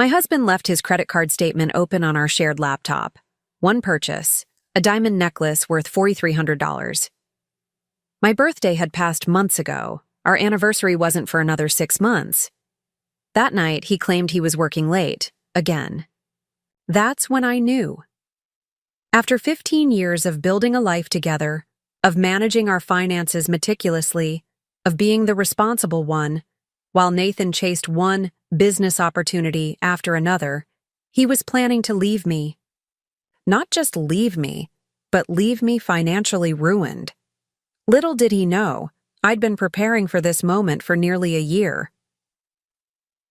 My husband left his credit card statement open on our shared laptop. One purchase, a diamond necklace worth $4,300. My birthday had passed months ago. Our anniversary wasn't for another 6 months. That night, he claimed he was working late, again. That's when I knew. After 15 years of building a life together, of managing our finances meticulously, of being the responsible one, while Nathan chased one business opportunity after another, he was planning to leave me. Not just leave me, but leave me financially ruined. Little did he know, I'd been preparing for this moment for nearly a year.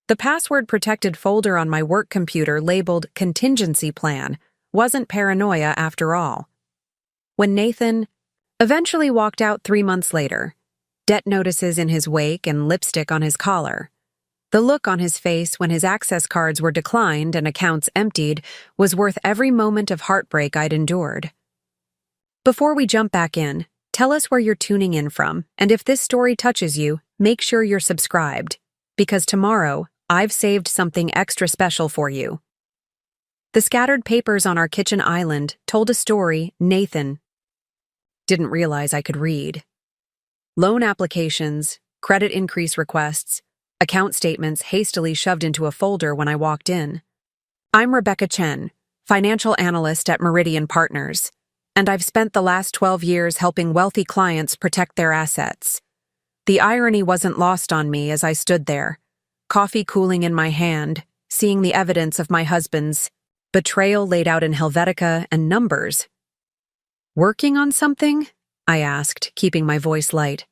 The password-protected folder on my work computer labeled Contingency Plan wasn't paranoia after all. When Nathan eventually walked out 3 months later, debt notices in his wake and lipstick on his collar, the look on his face when his access cards were declined and accounts emptied was worth every moment of heartbreak I'd endured. Before we jump back in, tell us where you're tuning in from, and if this story touches you, make sure you're subscribed, because tomorrow, I've saved something extra special for you. The scattered papers on our kitchen island told a story Nathan didn't realize I could read. Loan applications, credit increase requests, account statements hastily shoved into a folder when I walked in. I'm Rebecca Chen, financial analyst at Meridian Partners, and I've spent the last 12 years helping wealthy clients protect their assets. The irony wasn't lost on me as I stood there, coffee cooling in my hand, seeing the evidence of my husband's betrayal laid out in Helvetica and numbers. Working on something? I asked, keeping my voice light.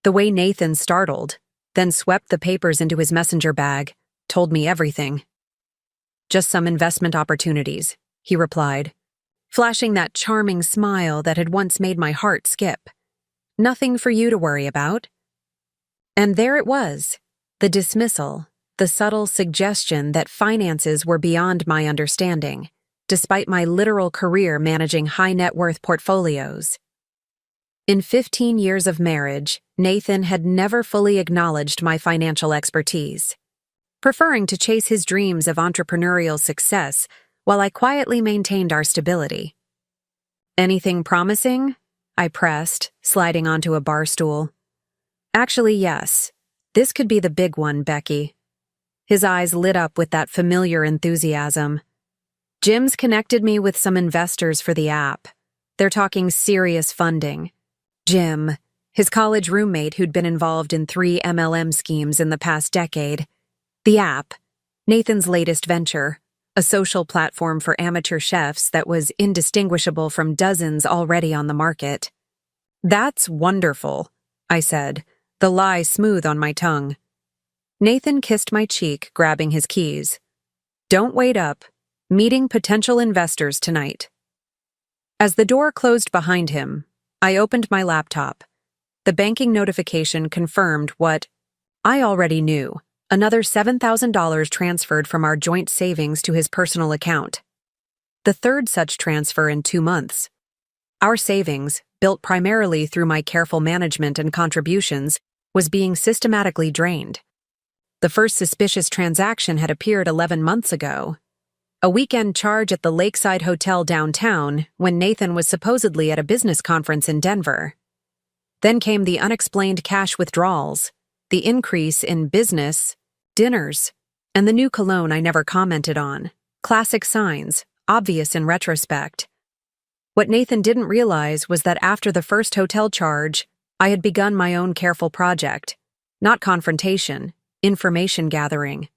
The way Nathan startled, then swept the papers into his messenger bag, told me everything. Just some investment opportunities, he replied, flashing that charming smile that had once made my heart skip. Nothing for you to worry about. And there it was, the dismissal, the subtle suggestion that finances were beyond my understanding, despite my literal career managing high-net-worth portfolios. In 15 years of marriage, Nathan had never fully acknowledged my financial expertise, preferring to chase his dreams of entrepreneurial success while I quietly maintained our stability. Anything promising? I pressed, sliding onto a bar stool. Actually, yes. This could be the big one, Becky. His eyes lit up with that familiar enthusiasm. Jim's connected me with some investors for the app. They're talking serious funding. Jim, his college roommate who'd been involved in 3 MLM schemes in the past decade. The app, Nathan's latest venture, a social platform for amateur chefs that was indistinguishable from dozens already on the market. That's wonderful, I said, the lie smooth on my tongue. Nathan kissed my cheek, grabbing his keys. Don't wait up. Meeting potential investors tonight. As the door closed behind him, I opened my laptop. The banking notification confirmed what I already knew. Another $7,000 transferred from our joint savings to his personal account. The third such transfer in 2 months. Our savings, built primarily through my careful management and contributions, was being systematically drained. The first suspicious transaction had appeared 11 months ago. A weekend charge at the Lakeside Hotel downtown when Nathan was supposedly at a business conference in Denver. Then came the unexplained cash withdrawals, the increase in business, dinners, and the new cologne I never commented on. Classic signs, obvious in retrospect. What Nathan didn't realize was that after the first hotel charge, I had begun my own careful project. Not confrontation, information gathering.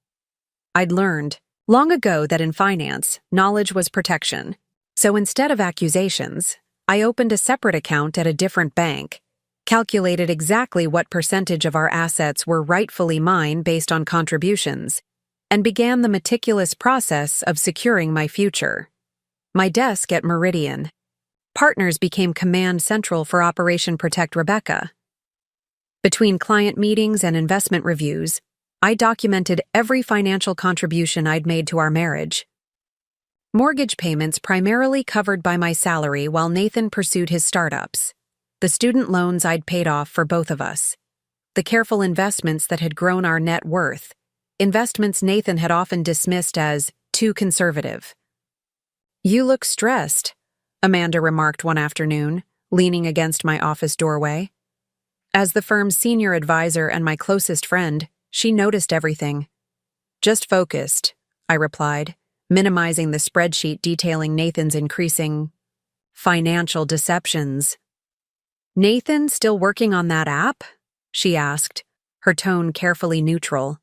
I'd learned long ago that in finance, knowledge was protection. So instead of accusations, I opened a separate account at a different bank, calculated exactly what percentage of our assets were rightfully mine based on contributions, and began the meticulous process of securing my future. My desk at Meridian Partners became command central for Operation Protect Rebecca. Between client meetings and investment reviews, I documented every financial contribution I'd made to our marriage. Mortgage payments primarily covered by my salary while Nathan pursued his startups. The student loans I'd paid off for both of us. The careful investments that had grown our net worth. investments Nathan had often dismissed as too conservative. "You look stressed," Amanda remarked one afternoon, leaning against my office doorway. As the firm's senior advisor and my closest friend, she noticed everything. "Just focused," I replied, minimizing the spreadsheet detailing Nathan's increasing financial deceptions. "Nathan still working on that app?" she asked, her tone carefully neutral.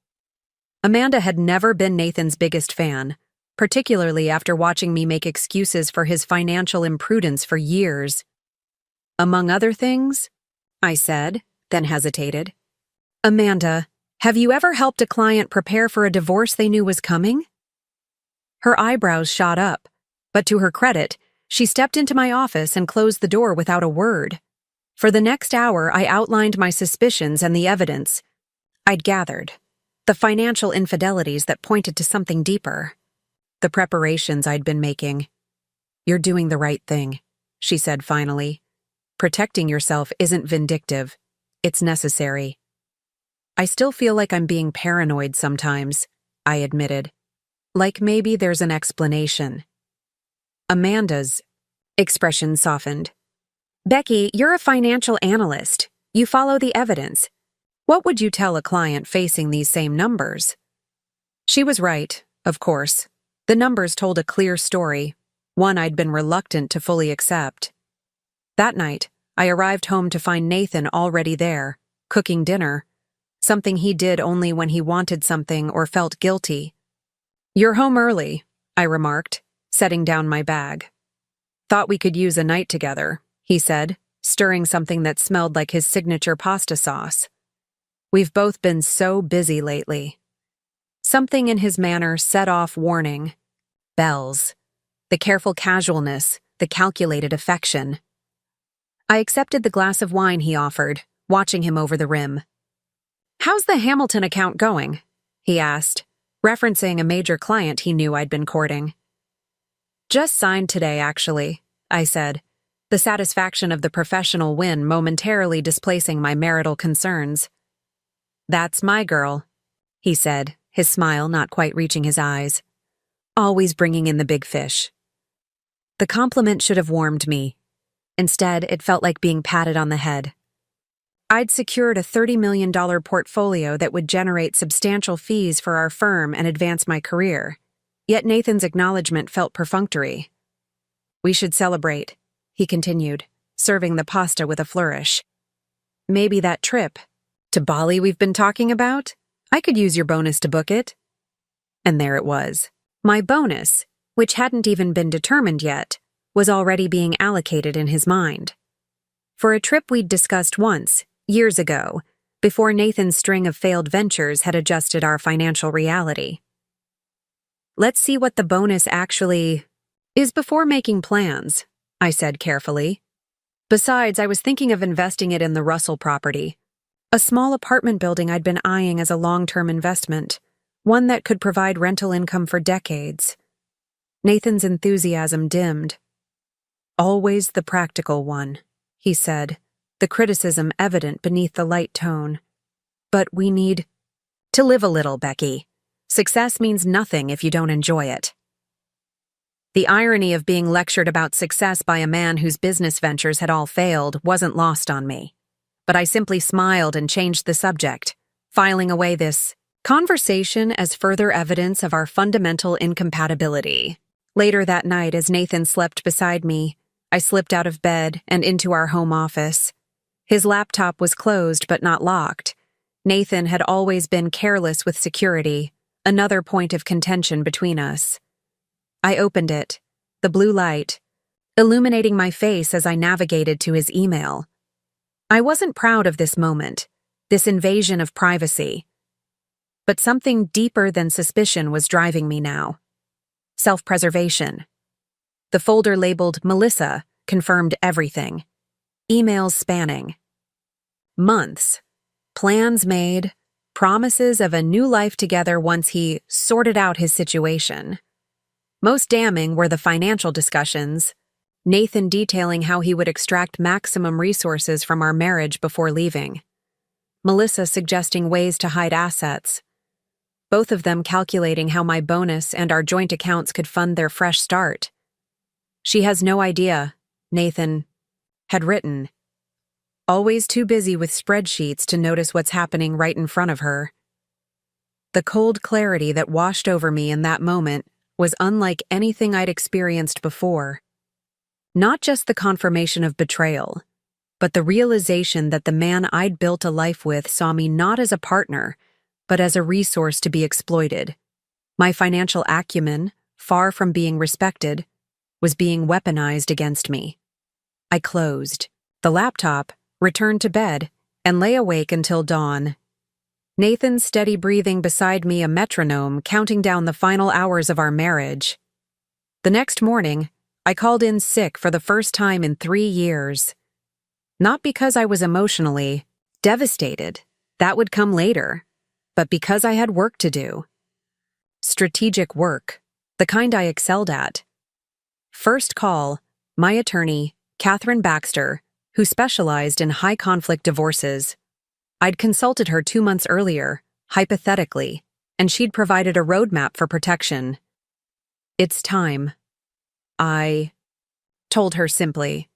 Amanda had never been Nathan's biggest fan, particularly after watching me make excuses for his financial imprudence for years. "Among other things?" I said, then hesitated. "Amanda, have you ever helped a client prepare for a divorce they knew was coming?" Her eyebrows shot up, but to her credit, she stepped into my office and closed the door without a word. For the next hour, I outlined my suspicions and the evidence I'd gathered, the financial infidelities that pointed to something deeper, the preparations I'd been making. "You're doing the right thing," she said finally. "Protecting yourself isn't vindictive. It's necessary." "I still feel like I'm being paranoid sometimes," I admitted. "Like maybe there's an explanation." Amanda's expression softened. "Becky, you're a financial analyst. You follow the evidence. What would you tell a client facing these same numbers?" She was right, of course. The numbers told a clear story, one I'd been reluctant to fully accept. That night, I arrived home to find Nathan already there, cooking dinner, something he did only when he wanted something or felt guilty. "You're home early," I remarked, setting down my bag. "Thought we could use a night together," he said, stirring something that smelled like his signature pasta sauce. "We've both been so busy lately." Something in his manner set off warning bells. The careful casualness, the calculated affection. I accepted the glass of wine he offered, watching him over the rim. "How's the Hamilton account going?" he asked, referencing a major client he knew I'd been courting. "Just signed today, actually," I said, the satisfaction of the professional win momentarily displacing my marital concerns. "That's my girl," he said, his smile not quite reaching his eyes. "Always bringing in the big fish." The compliment should have warmed me. Instead, it felt like being patted on the head. I'd secured a $30 million portfolio that would generate substantial fees for our firm and advance my career. Yet Nathan's acknowledgement felt perfunctory. "We should celebrate," he continued, serving the pasta with a flourish. "Maybe that trip to Bali we've been talking about? I could use your bonus to book it." And there it was. My bonus, which hadn't even been determined yet, was already being allocated in his mind. For a trip we'd discussed once, years ago, before Nathan's string of failed ventures had adjusted our financial reality. "Let's see what the bonus actually is before making plans," I said carefully. "Besides, I was thinking of investing it in the Russell property, a small apartment building I'd been eyeing as a long-term investment, one that could provide rental income for decades." Nathan's enthusiasm dimmed. "Always the practical one," he said, the criticism evident beneath the light tone. "But we need to live a little, Becky. Success means nothing if you don't enjoy it." The irony of being lectured about success by a man whose business ventures had all failed wasn't lost on me. But I simply smiled and changed the subject, filing away this conversation as further evidence of our fundamental incompatibility. Later that night, as Nathan slept beside me, I slipped out of bed and into our home office. His laptop was closed but not locked. Nathan had always been careless with security, another point of contention between us. I opened it, the blue light, illuminating my face as I navigated to his email. I wasn't proud of this moment, this invasion of privacy. But something deeper than suspicion was driving me now. Self-preservation. The folder labeled Melissa confirmed everything. Emails spanning months, plans made, promises of a new life together once he sorted out his situation. Most damning were the financial discussions, Nathan detailing how he would extract maximum resources from our marriage before leaving. Melissa suggesting ways to hide assets. both of them calculating how my bonus and our joint accounts could fund their fresh start. "She has no idea," Nathan had written, always too busy with spreadsheets to notice what's happening right in front of her. The cold clarity that washed over me in that moment was unlike anything I'd experienced before. Not just the confirmation of betrayal, but the realization that the man I'd built a life with saw me not as a partner, but as a resource to be exploited. My financial acumen, far from being respected, was being weaponized against me. I closed the laptop, returned to bed, and lay awake until dawn. Nathan's steady breathing beside me a metronome counting down the final hours of our marriage. The next morning, I called in sick for the first time in 3 years. Not because I was emotionally devastated, that would come later, but because I had work to do. Strategic work, the kind I excelled at. First call, my attorney, Catherine Baxter, who specialized in high-conflict divorces. I'd consulted her 2 months earlier, hypothetically, and she'd provided a roadmap for protection. "It's time," I told her simply.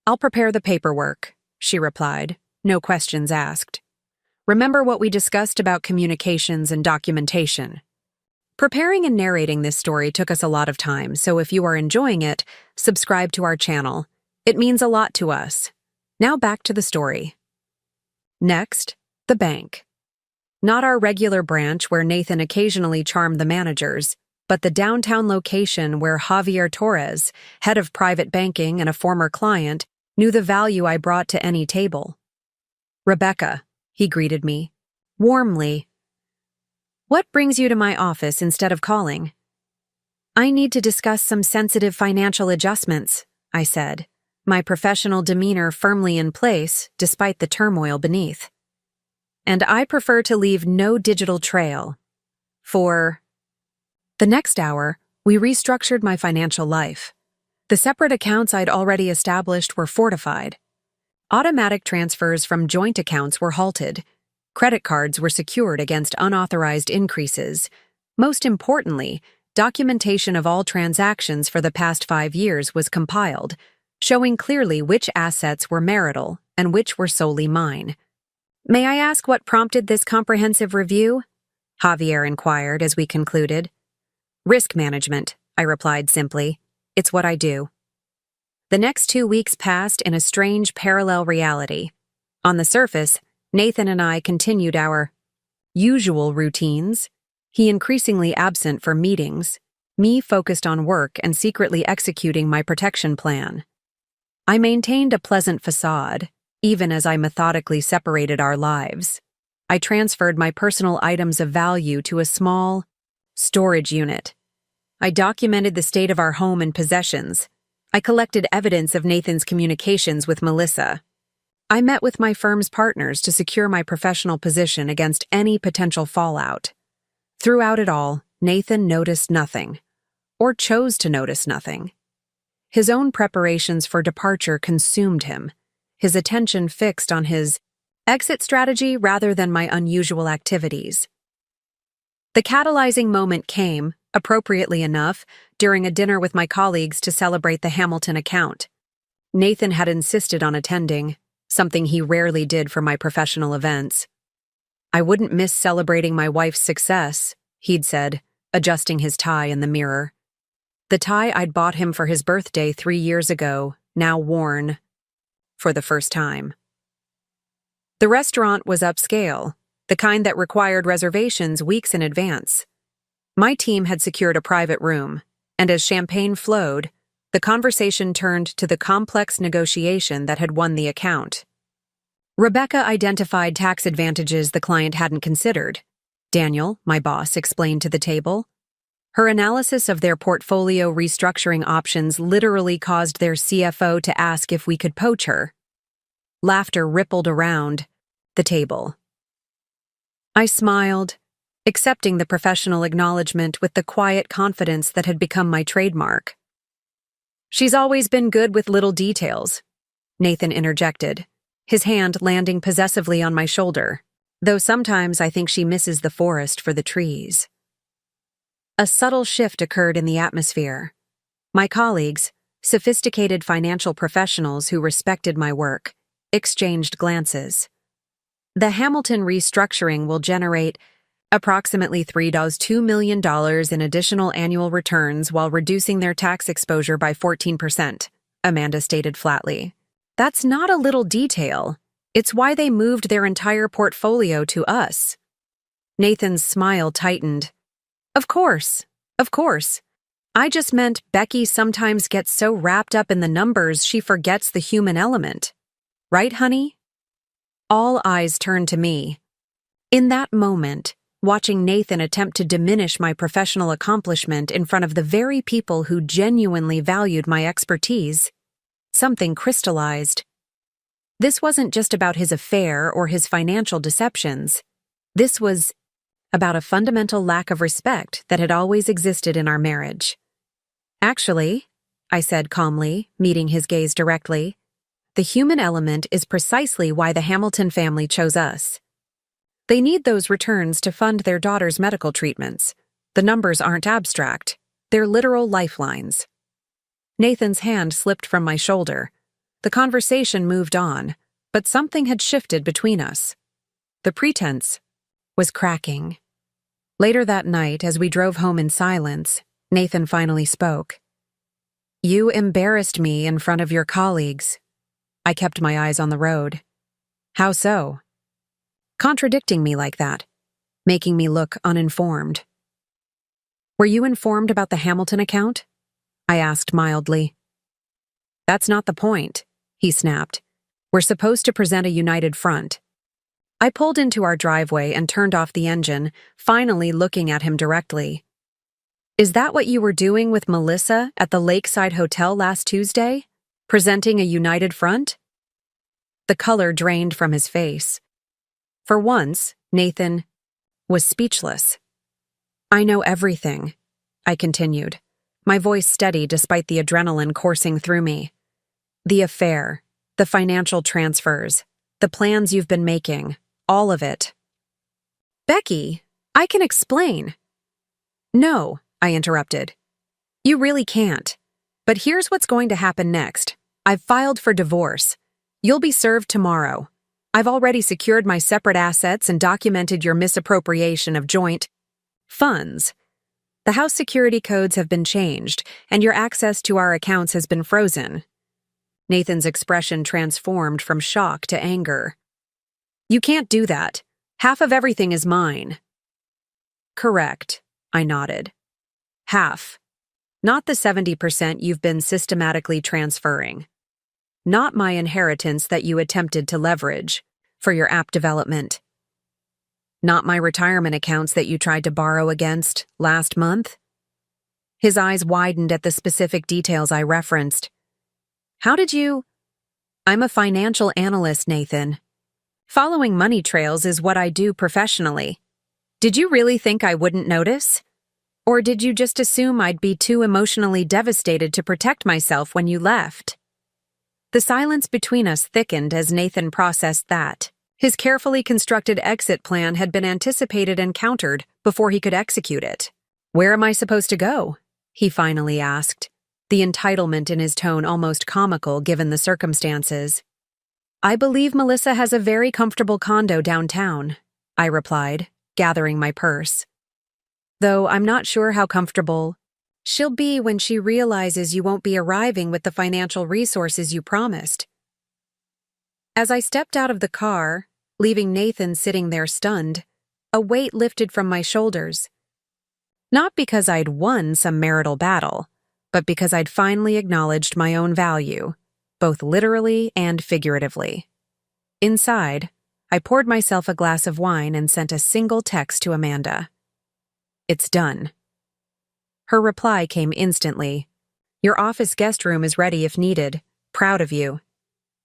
"I'll prepare the paperwork," she replied, no questions asked. "Remember what we discussed about communications and documentation?" Preparing and narrating this story took us a lot of time, so if you are enjoying it, subscribe to our channel. It means a lot to us. Now back to the story. Next, the bank. Not our regular branch where Nathan occasionally charmed the managers, but the downtown location where Javier Torres, head of private banking and a former client, knew the value I brought to any table. "Rebecca," he greeted me, warmly. "What brings you to my office instead of calling?" "I need to discuss some sensitive financial adjustments," I said, my professional demeanor firmly in place despite the turmoil beneath. "And I prefer to leave no digital trail." For the next hour, we restructured my financial life. The separate accounts I'd already established were fortified. Automatic transfers from joint accounts were halted. Credit cards were secured against unauthorized increases. Most importantly, documentation of all transactions for the past 5 years was compiled, showing clearly which assets were marital and which were solely mine. "May I ask what prompted this comprehensive review?" Javier inquired as we concluded. "Risk management," I replied simply. "It's what I do." The next 2 weeks passed in a strange parallel reality. On the surface, Nathan and I continued our usual routines, he increasingly absent for meetings, me focused on work and secretly executing my protection plan. I maintained a pleasant facade, even as I methodically separated our lives. I transferred my personal items of value to a small storage unit. I documented the state of our home and possessions. I collected evidence of Nathan's communications with Melissa. I met with my firm's partners to secure my professional position against any potential fallout. Throughout it all, Nathan noticed nothing, or chose to notice nothing. His own preparations for departure consumed him, his attention fixed on his exit strategy rather than my unusual activities. The catalyzing moment came, appropriately enough, during a dinner with my colleagues to celebrate the Hamilton account. Nathan had insisted on attending, something he rarely did for my professional events. "I wouldn't miss celebrating my wife's success," he'd said, adjusting his tie in the mirror. The tie I'd bought him for his birthday 3 years ago, now worn for the first time. The restaurant was upscale, the kind that required reservations weeks in advance. My team had secured a private room, and as champagne flowed, the conversation turned to the complex negotiation that had won the account. Rebecca identified tax advantages the client hadn't considered. Daniel, my boss, explained to the table. Her analysis of their portfolio restructuring options literally caused their CFO to ask if we could poach her. Laughter rippled around the table. I smiled, accepting the professional acknowledgement with the quiet confidence that had become my trademark. "She's always been good with little details," Nathan interjected, his hand landing possessively on my shoulder. though sometimes I think she misses the forest for the trees. A subtle shift occurred in the atmosphere. My colleagues, sophisticated financial professionals who respected my work, exchanged glances. The Hamilton restructuring will generate approximately $2 million in additional annual returns while reducing their tax exposure by 14%, Amanda stated flatly. That's not a little detail. It's why they moved their entire portfolio to us. Nathan's smile tightened. Of course. I just meant Becky sometimes gets so wrapped up in the numbers she forgets the human element. Right, honey? All eyes turned to me. In that moment, watching Nathan attempt to diminish my professional accomplishment in front of the very people who genuinely valued my expertise, something crystallized. This wasn't just about his affair or his financial deceptions. This was about a fundamental lack of respect that had always existed in our marriage. Actually, I said calmly, meeting his gaze directly, the human element is precisely why the Hamilton family chose us. They need those returns to fund their daughter's medical treatments. The numbers aren't abstract. They're literal lifelines. Nathan's hand slipped from my shoulder. The conversation moved on, but something had shifted between us. The pretense was cracking. Later that night, as we drove home in silence, Nathan finally spoke. You embarrassed me in front of your colleagues. I kept my eyes on the road. How so? Contradicting me like that, making me look uninformed. Were you informed about the Hamilton account? I asked mildly. That's not the point, he snapped. We're supposed to present a united front. I pulled into our driveway and turned off the engine, finally looking at him directly. Is that what you were doing with Melissa at the Lakeside Hotel last Tuesday? Presenting a united front? The color drained from his face. For once, Nathan was speechless. I know everything, I continued, my voice steady despite the adrenaline coursing through me. The affair, the financial transfers, the plans you've been making, all of it. Becky, I can explain. No, I interrupted. You really can't. But here's what's going to happen next. I've filed for divorce. You'll be served tomorrow. I've already secured my separate assets and documented your misappropriation of joint funds. The house security codes have been changed, and your access to our accounts has been frozen. Nathan's expression transformed from shock to anger. You can't do that. Half of everything is mine. Correct, I nodded. Half. Not the 70% you've been systematically transferring. Not my inheritance that you attempted to leverage for your app development. Not my retirement accounts that you tried to borrow against last month. His eyes widened at the specific details I referenced. How did you? I'm a financial analyst, Nathan. Following money trails is what I do professionally. Did you really think I wouldn't notice? Or did you just assume I'd be too emotionally devastated to protect myself when you left? The silence between us thickened as Nathan processed that. His carefully constructed exit plan had been anticipated and countered before he could execute it. Where am I supposed to go? He finally asked, the entitlement in his tone almost comical given the circumstances. I believe Melissa has a very comfortable condo downtown, I replied, gathering my purse. Though I'm not sure how comfortable she'll be when she realizes you won't be arriving with the financial resources you promised. As I stepped out of the car, leaving Nathan sitting there stunned, a weight lifted from my shoulders. Not because I'd won some marital battle, but because I'd finally acknowledged my own value, both literally and figuratively. Inside, I poured myself a glass of wine and sent a single text to Amanda. It's done. Her reply came instantly. Your office guest room is ready if needed. Proud of you.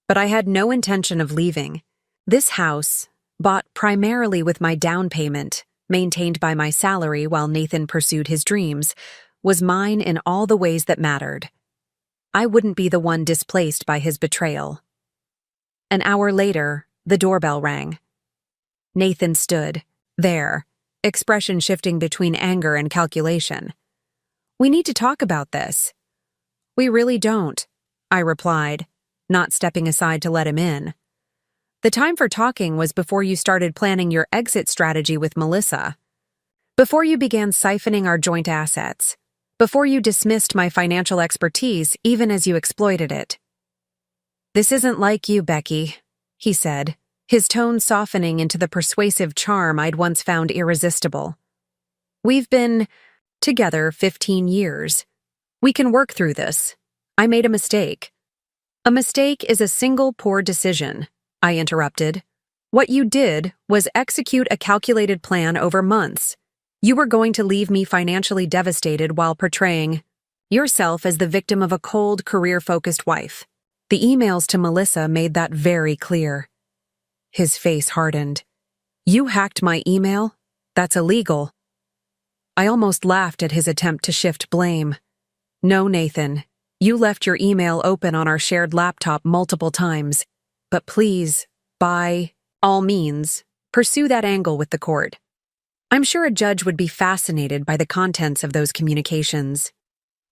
But I had no intention of leaving. This house, bought primarily with my down payment, maintained by my salary while Nathan pursued his dreams, was mine in all the ways that mattered. I wouldn't be the one displaced by his betrayal. An hour later, the doorbell rang. Nathan stood, there, expression shifting between anger and calculation. "We need to talk about this." "We really don't," I replied, not stepping aside to let him in. "The time for talking was before you started planning your exit strategy with Melissa. Before you began siphoning our joint assets. Before you dismissed my financial expertise even as you exploited it." "This isn't like you, Becky," he said, his tone softening into the persuasive charm I'd once found irresistible. "We've been together 15 years. We can work through this. I made a mistake." "A mistake is a single poor decision," I interrupted. "What you did was execute a calculated plan over months. You were going to leave me financially devastated while portraying yourself as the victim of a cold, career-focused wife. The emails to Melissa made that very clear." His face hardened. "You hacked my email? That's illegal." I almost laughed at his attempt to shift blame. "No, Nathan. You left your email open on our shared laptop multiple times. But please, by all means, pursue that angle with the court. I'm sure a judge would be fascinated by the contents of those communications."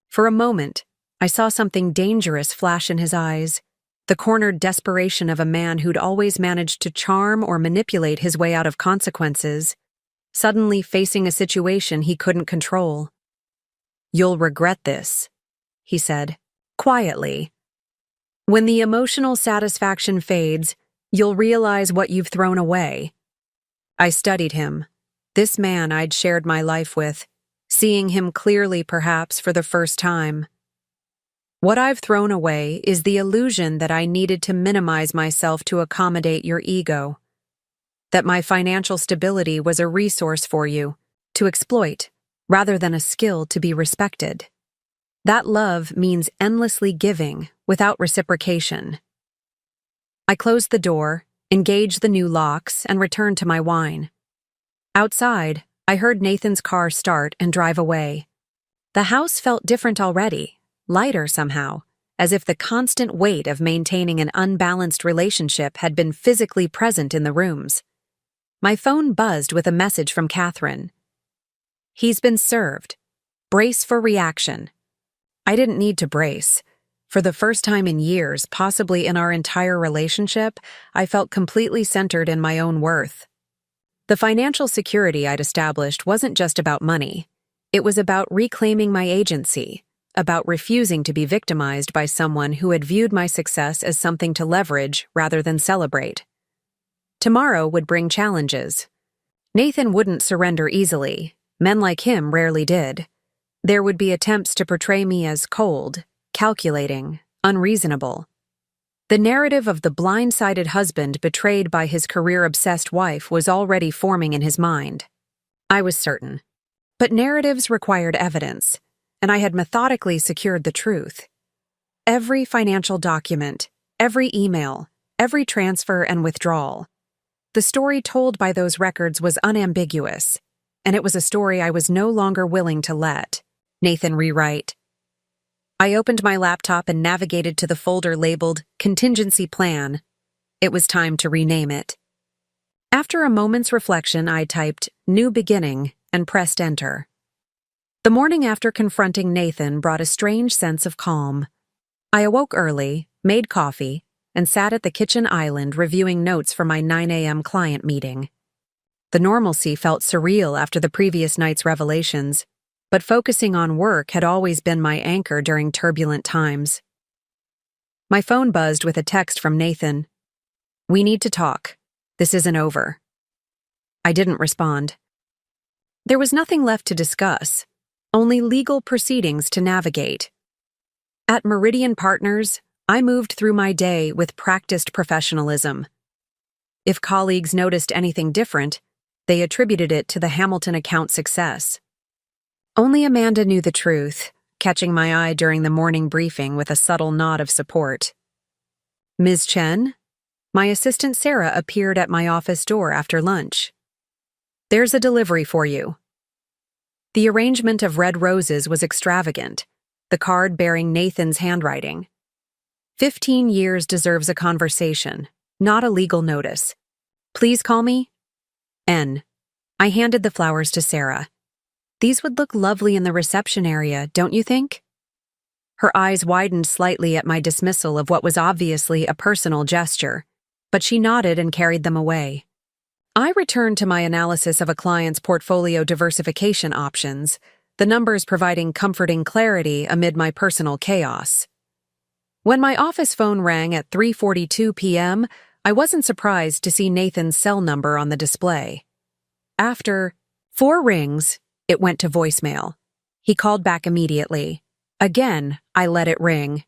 For a moment, I saw something dangerous flash in his eyes, the cornered desperation of a man who'd always managed to charm or manipulate his way out of consequences, suddenly facing a situation he couldn't control. "You'll regret this," he said, quietly. "When the emotional satisfaction fades, you'll realize what you've thrown away." I studied him, this man I'd shared my life with, seeing him clearly perhaps for the first time. "What I've thrown away is the illusion that I needed to minimize myself to accommodate your ego. That my financial stability was a resource for you, to exploit, rather than a skill to be respected. That love means endlessly giving, without reciprocation." I closed the door, engaged the new locks, and returned to my wine. Outside, I heard Nathan's car start and drive away. The house felt different already, lighter somehow, as if the constant weight of maintaining an unbalanced relationship had been physically present in the rooms. My phone buzzed with a message from Catherine. "He's been served. Brace for reaction." I didn't need to brace. For the first time in years, possibly in our entire relationship, I felt completely centered in my own worth. The financial security I'd established wasn't just about money. It was about reclaiming my agency, about refusing to be victimized by someone who had viewed my success as something to leverage rather than celebrate. Tomorrow would bring challenges. Nathan wouldn't surrender easily. Men like him rarely did. There would be attempts to portray me as cold, calculating, unreasonable. The narrative of the blindsided husband betrayed by his career-obsessed wife was already forming in his mind. I was certain. But narratives required evidence, and I had methodically secured the truth. Every financial document, every email, every transfer and withdrawal. The story told by those records was unambiguous, and it was a story I was no longer willing to let Nathan rewrite. I opened my laptop and navigated to the folder labeled Contingency Plan. It was time to rename it. After a moment's reflection, I typed New Beginning and pressed Enter. The morning after confronting Nathan brought a strange sense of calm. I awoke early, made coffee, and sat at the kitchen island reviewing notes for my 9 a.m. client meeting. The normalcy felt surreal after the previous night's revelations, but focusing on work had always been my anchor during turbulent times. My phone buzzed with a text from Nathan. "We need to talk. This isn't over." I didn't respond. There was nothing left to discuss, only legal proceedings to navigate. At Meridian Partners, I moved through my day with practiced professionalism. If colleagues noticed anything different, they attributed it to the Hamilton account success. Only Amanda knew the truth, catching my eye during the morning briefing with a subtle nod of support. "Ms. Chen?" My assistant Sarah appeared at my office door after lunch. "There's a delivery for you." The arrangement of red roses was extravagant, the card bearing Nathan's handwriting. 15 years deserves a conversation, not a legal notice. Please call me N. I handed the flowers to Sarah. These would look lovely in the reception area, don't you think? Her eyes widened slightly at my dismissal of what was obviously a personal gesture, but she nodded and carried them away. I returned to my analysis of a client's portfolio diversification options, the numbers providing comforting clarity amid my personal chaos. When my office phone rang at 3:42 p.m., I wasn't surprised to see Nathan's cell number on the display. After 4 rings, it went to voicemail. He called back immediately. Again, I let it ring.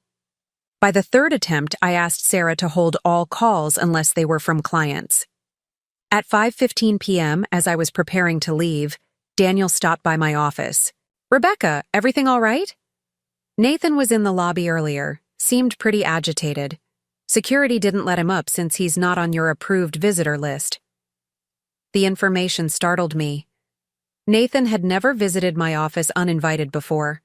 By the 3rd attempt, I asked Sarah to hold all calls unless they were from clients. At 5:15 p.m., as I was preparing to leave, Daniel stopped by my office. "Rebecca, everything all right?" Nathan was in the lobby earlier, seemed pretty agitated. Security didn't let him up since he's not on your approved visitor list. The information startled me. Nathan had never visited my office uninvited before.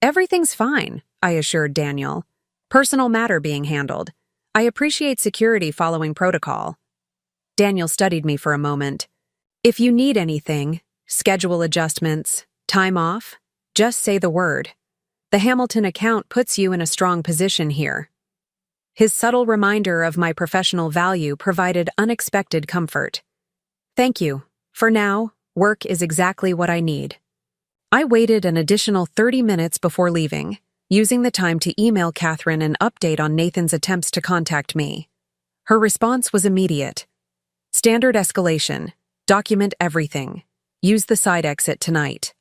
"Everything's fine," I assured Daniel. "Personal matter being handled. I appreciate security following protocol." Daniel studied me for a moment. "If you need anything, schedule adjustments, time off, just say the word. The Hamilton account puts you in a strong position here." His subtle reminder of my professional value provided unexpected comfort. "Thank you. For now, work is exactly what I need." I waited an additional 30 minutes before leaving, using the time to email Catherine an update on Nathan's attempts to contact me. Her response was immediate. "Standard escalation. Document everything. Use the side exit tonight."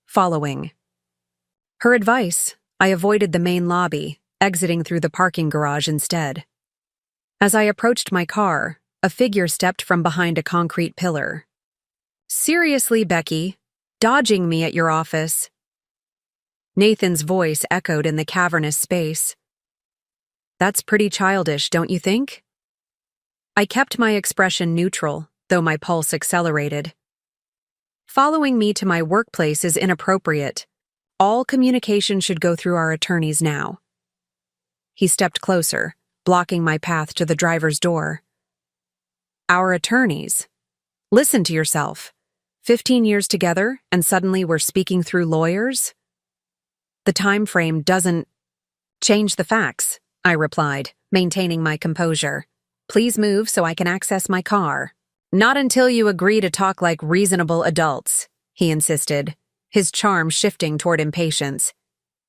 Following her advice, I avoided the main lobby, exiting through the parking garage instead. As I approached my car, a figure stepped from behind a concrete pillar. "Seriously, Becky? Dodging me at your office?" Nathan's voice echoed in the cavernous space. "That's pretty childish, don't you think?" I kept my expression neutral, though my pulse accelerated. "Following me to my workplace is inappropriate. All communication should go through our attorneys now." He stepped closer, blocking my path to the driver's door. "Our attorneys? Listen to yourself. 15 years together, and suddenly we're speaking through lawyers?" "The time frame doesn't change the facts," I replied, maintaining my composure. "Please move so I can access my car." "Not until you agree to talk like reasonable adults," he insisted, his charm shifting toward impatience.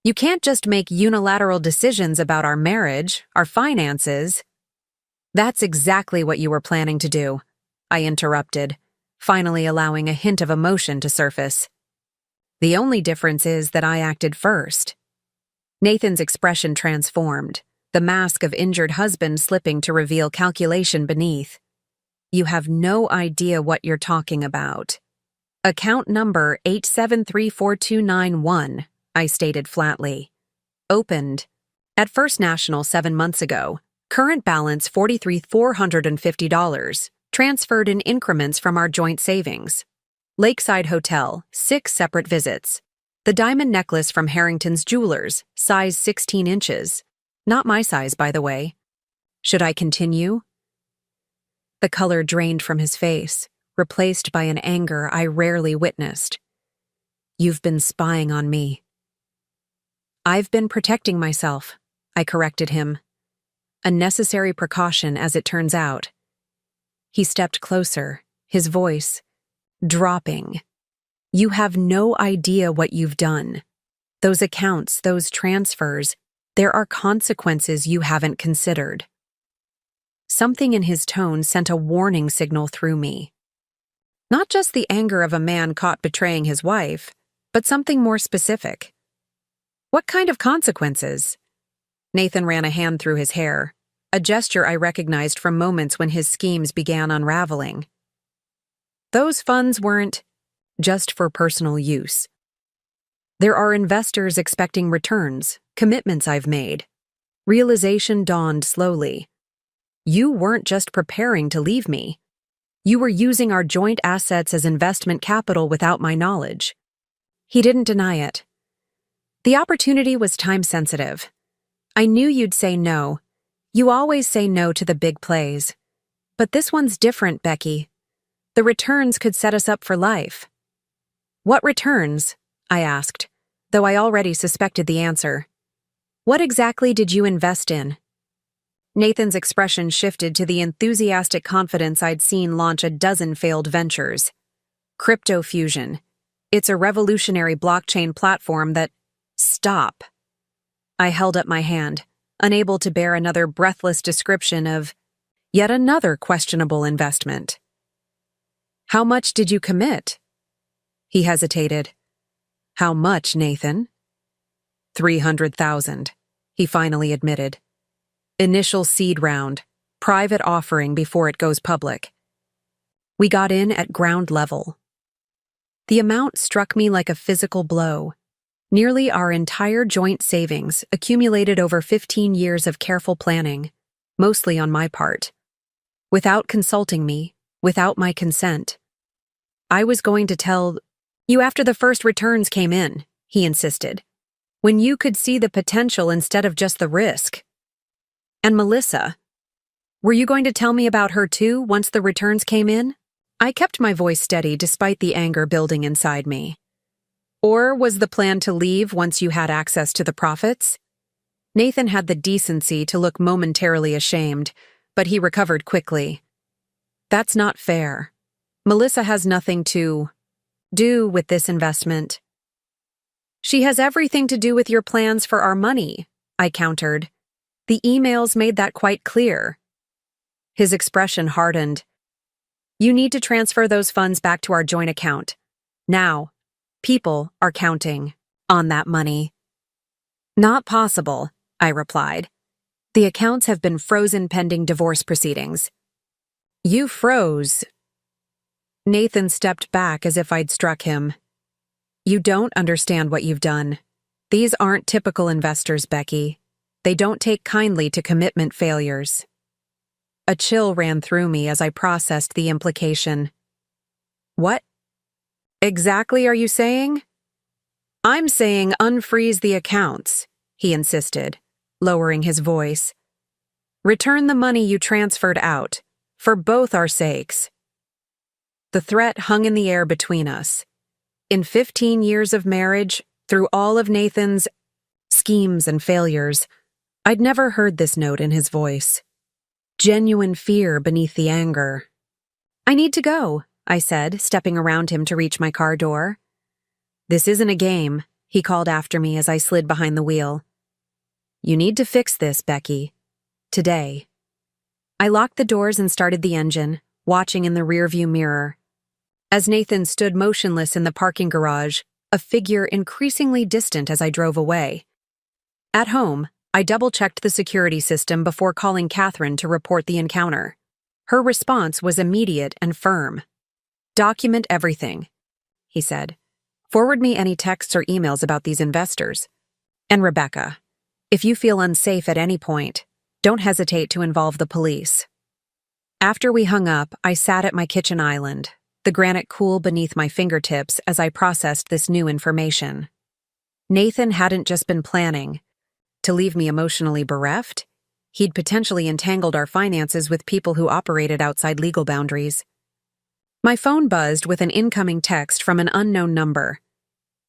"You can't just make unilateral decisions about our marriage, our finances." "That's exactly what you were planning to do," I interrupted, finally allowing a hint of emotion to surface. "The only difference is that I acted first." Nathan's expression transformed, the mask of injured husband slipping to reveal calculation beneath. "You have no idea what you're talking about." "Account number 8734291, I stated flatly. "Opened at First National 7 months ago. Current balance $43,450. Transferred in increments from our joint savings. Lakeside Hotel, 6 separate visits. The diamond necklace from Harrington's Jewelers, size 16 inches. Not my size, by the way. Should I continue?" The color drained from his face, replaced by an anger I rarely witnessed. "You've been spying on me." "I've been protecting myself," I corrected him. "A necessary precaution, as it turns out." He stepped closer, his voice dropping. "You have no idea what you've done. Those accounts, those transfers, there are consequences you haven't considered." Something in his tone sent a warning signal through me. Not just the anger of a man caught betraying his wife, but something more specific. "What kind of consequences?" Nathan ran a hand through his hair, a gesture I recognized from moments when his schemes began unraveling. "Those funds weren't just for personal use. There are investors expecting returns, commitments I've made." Realization dawned slowly. "You weren't just preparing to leave me. You were using our joint assets as investment capital without my knowledge." He didn't deny it. "The opportunity was time-sensitive. I knew you'd say no. You always say no to the big plays. But this one's different, Becky. The returns could set us up for life. What returns? I asked, though I already suspected the answer. What exactly did you invest in? Nathan's expression shifted to the enthusiastic confidence I'd seen launch a dozen failed ventures. Crypto Fusion. It's a revolutionary blockchain platform that— Stop. I held up my hand, unable to bear another breathless description of yet another questionable investment. How much did you commit? He hesitated. How much, Nathan? 300,000, he finally admitted. Initial seed round, private offering before it goes public. We got in at ground level. The amount struck me like a physical blow. Nearly our entire joint savings accumulated over 15 years of careful planning, mostly on my part. Without consulting me, without my consent. I was going to tell you after the first returns came in, he insisted, when you could see the potential instead of just the risk. And Melissa, were you going to tell me about her too once the returns came in? I kept my voice steady despite the anger building inside me. Or was the plan to leave once you had access to the profits? Nathan had the decency to look momentarily ashamed, but he recovered quickly. That's not fair. Melissa has nothing to do with this investment. She has everything to do with your plans for our money, I countered. The emails made that quite clear. His expression hardened. You need to transfer those funds back to our joint account. Now. People are counting on that money. Not possible, I replied. The accounts have been frozen pending divorce proceedings. You froze. Nathan stepped back as if I'd struck him. You don't understand what you've done. These aren't typical investors, Becky. They don't take kindly to commitment failures. A chill ran through me as I processed the implication. What exactly are you saying? I'm saying unfreeze the accounts, he insisted, lowering his voice. Return the money you transferred out, for both our sakes. The threat hung in the air between us. In 15 years of marriage, through all of Nathan's schemes and failures, I'd never heard this note in his voice. Genuine fear beneath the anger. I need to go, I said, stepping around him to reach my car door. This isn't a game, he called after me as I slid behind the wheel. You need to fix this, Becky. Today. I locked the doors and started the engine, watching in the rearview mirror. As Nathan stood motionless in the parking garage, a figure increasingly distant as I drove away. At home, I double-checked the security system before calling Catherine to report the encounter. Her response was immediate and firm. Document everything, he said. Forward me any texts or emails about these investors. And Rebecca, if you feel unsafe at any point, don't hesitate to involve the police. After we hung up, I sat at my kitchen island, the granite cool beneath my fingertips as I processed this new information. Nathan hadn't just been planning to leave me emotionally bereft. He'd potentially entangled our finances with people who operated outside legal boundaries. My phone buzzed with an incoming text from an unknown number.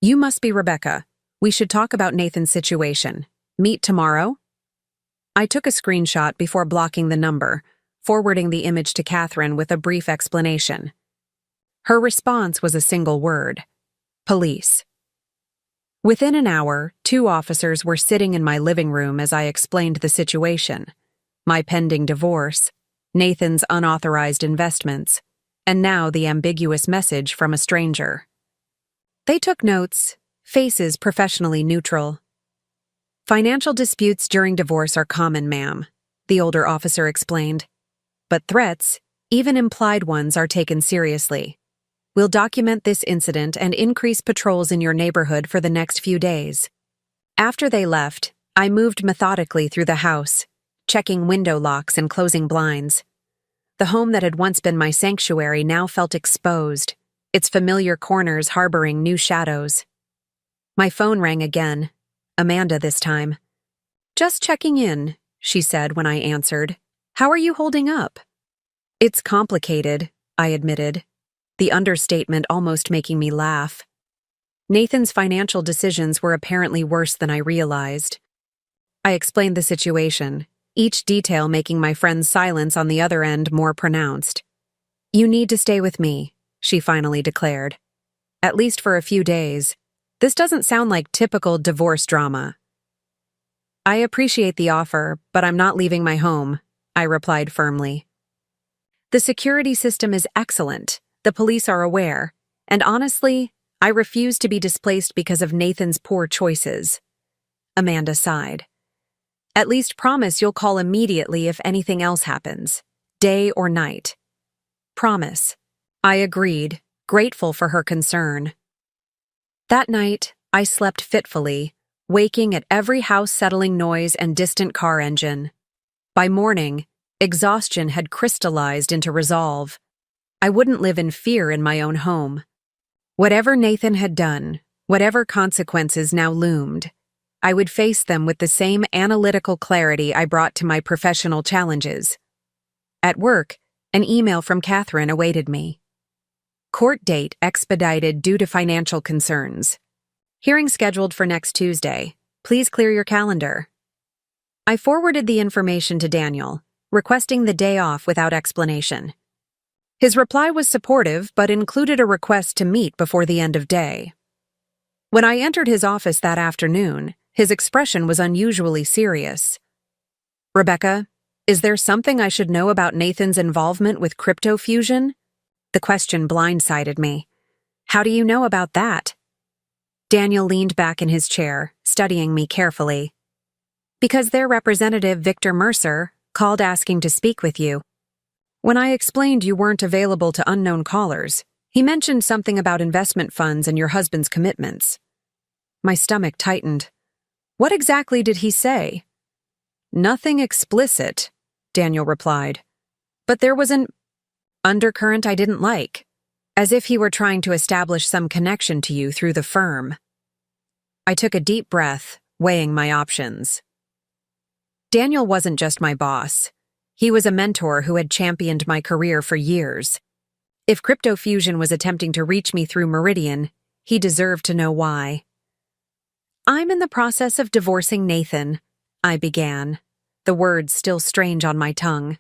You must be Rebecca. We should talk about Nathan's situation. Meet tomorrow? I took a screenshot before blocking the number, forwarding the image to Catherine with a brief explanation. Her response was a single word: police. Within an hour, 2 officers were sitting in my living room as I explained the situation: my pending divorce, Nathan's unauthorized investments, and now the ambiguous message from a stranger. They took notes, faces professionally neutral. Financial disputes during divorce are common, ma'am, the older officer explained. But threats, even implied ones, are taken seriously. We'll document this incident and increase patrols in your neighborhood for the next few days. After they left, I moved methodically through the house, checking window locks and closing blinds. The home that had once been my sanctuary now felt exposed, its familiar corners harboring new shadows. My phone rang again. Amanda this time. Just checking in, she said when I answered. How are you holding up? It's complicated, I admitted. the understatement almost making me laugh. Nathan's financial decisions were apparently worse than I realized. I explained the situation, each detail making my friend's silence on the other end more pronounced. "You need to stay with me," she finally declared. "At least for a few days. This doesn't sound like typical divorce drama." "I appreciate the offer, but I'm not leaving my home," I replied firmly. "The security system is excellent, the police are aware, and honestly, I refuse to be displaced because of Nathan's poor choices." Amanda sighed. "At least promise you'll call immediately if anything else happens, day or night." "Promise." I agreed, grateful for her concern. That night, I slept fitfully, waking at every house-settling noise and distant car engine. By morning, exhaustion had crystallized into resolve. I wouldn't live in fear in my own home. Whatever Nathan had done, whatever consequences now loomed, I would face them with the same analytical clarity I brought to my professional challenges. At work, an email from Catherine awaited me. "Court date expedited due to financial concerns. Hearing scheduled for next Tuesday. Please clear your calendar." I forwarded the information to Daniel, requesting the day off without explanation. His reply was supportive but included a request to meet before the end of day. When I entered his office that afternoon, his expression was unusually serious. "Rebecca, is there something I should know about Nathan's involvement with crypto fusion?" The question blindsided me. "How do you know about that?" Daniel leaned back in his chair, studying me carefully. "Because their representative, Victor Mercer, called asking to speak with you. When I explained you weren't available to unknown callers, he mentioned something about investment funds and your husband's commitments." My stomach tightened. "What exactly did he say?" "Nothing explicit," Daniel replied. "But there was an undercurrent I didn't like, as if he were trying to establish some connection to you through the firm." I took a deep breath, weighing my options. Daniel wasn't just my boss. He was a mentor who had championed my career for years. If Crypto Fusion was attempting to reach me through Meridian, he deserved to know why. "I'm in the process of divorcing Nathan," I began, the words still strange on my tongue.